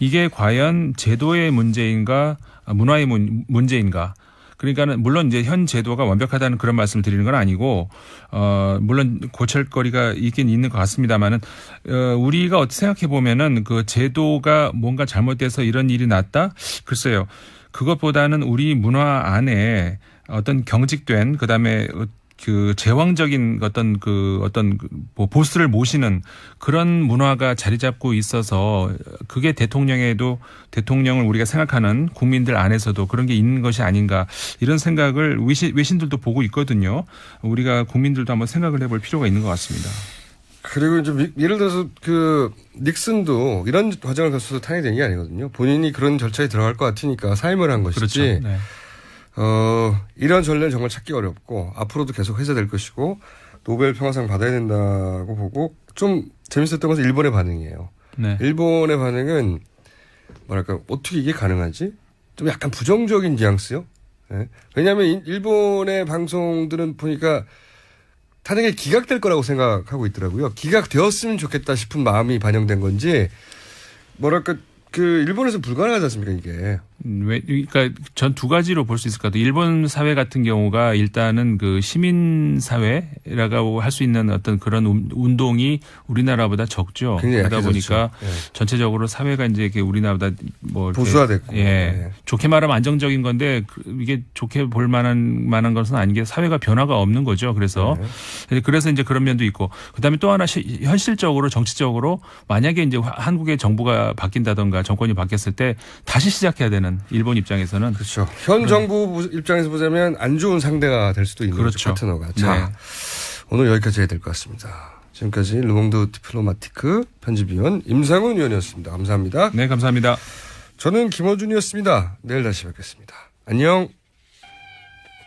이게 과연 제도의 문제인가 문화의 문제인가. 그러니까는 물론 이제 현 제도가 완벽하다는 그런 말씀을 드리는 건 아니고 물론 고칠 거리가 있긴 있는 것 같습니다만은 우리가 어떻게 생각해 보면은 그 제도가 뭔가 잘못돼서 이런 일이 났다? 글쎄요. 그것보다는 우리 문화 안에 어떤 경직된 그다음에 그 제왕적인 어떤 뭐 보스를 모시는 그런 문화가 자리 잡고 있어서 그게 대통령을 우리가 생각하는 국민들 안에서도 그런 게 있는 것이 아닌가 이런 생각을 외신들도 보고 있거든요. 우리가 국민들도 한번 생각을 해볼 필요가 있는 것 같습니다. 그리고 이제 예를 들어서 그 닉슨도 이런 과정을 거쳐서 탄핵된 게 아니거든요. 본인이 그런 절차에 들어갈 것 같으니까 사임을 한 것이지. 그렇죠. 네. 이런 전례는 정말 찾기 어렵고 앞으로도 계속 해제될 것이고 노벨 평화상 받아야 된다고 보고 좀 재밌었던 것은 일본의 반응이에요. 네. 일본의 반응은 뭐랄까 어떻게 이게 가능하지? 좀 약간 부정적인 뉘앙스요. 네. 왜냐하면 일본의 방송들은 보니까 탄핵이 기각될 거라고 생각하고 있더라고요. 기각되었으면 좋겠다 싶은 마음이 반영된 건지 뭐랄까 그 일본에서 불가능하지 않습니까 이게. 그러니까 전 두 가지로 볼 수 있을 것 같아요. 일본 사회 같은 경우가 일단은 그 시민 사회라고 할 수 있는 어떤 그런 운동이 우리나라보다 적죠. 그러다 보니까 네. 전체적으로 사회가 이제 이렇게 우리나라보다 뭐 보수화됐고. 예. 네. 좋게 말하면 안정적인 건데 이게 좋게 볼 만한 것은 아닌 게 사회가 변화가 없는 거죠. 그래서 이제 그런 면도 있고 그다음에 또 하나 현실적으로 정치적으로 만약에 이제 한국의 정부가 바뀐다던가 정권이 바뀌었을 때 다시 시작해야 되는 일본 입장에서는 그렇죠. 현 정부 입장에서 보자면 안 좋은 상대가 될 수도 있는 그렇죠. 파트너가. 자, 네. 오늘 여기까지 해야 될 것 같습니다. 지금까지 르몽드 디플로마티크 편집위원 임상훈 의원이었습니다. 감사합니다. 네, 감사합니다. 저는 김어준이었습니다. 내일 다시 뵙겠습니다. 안녕.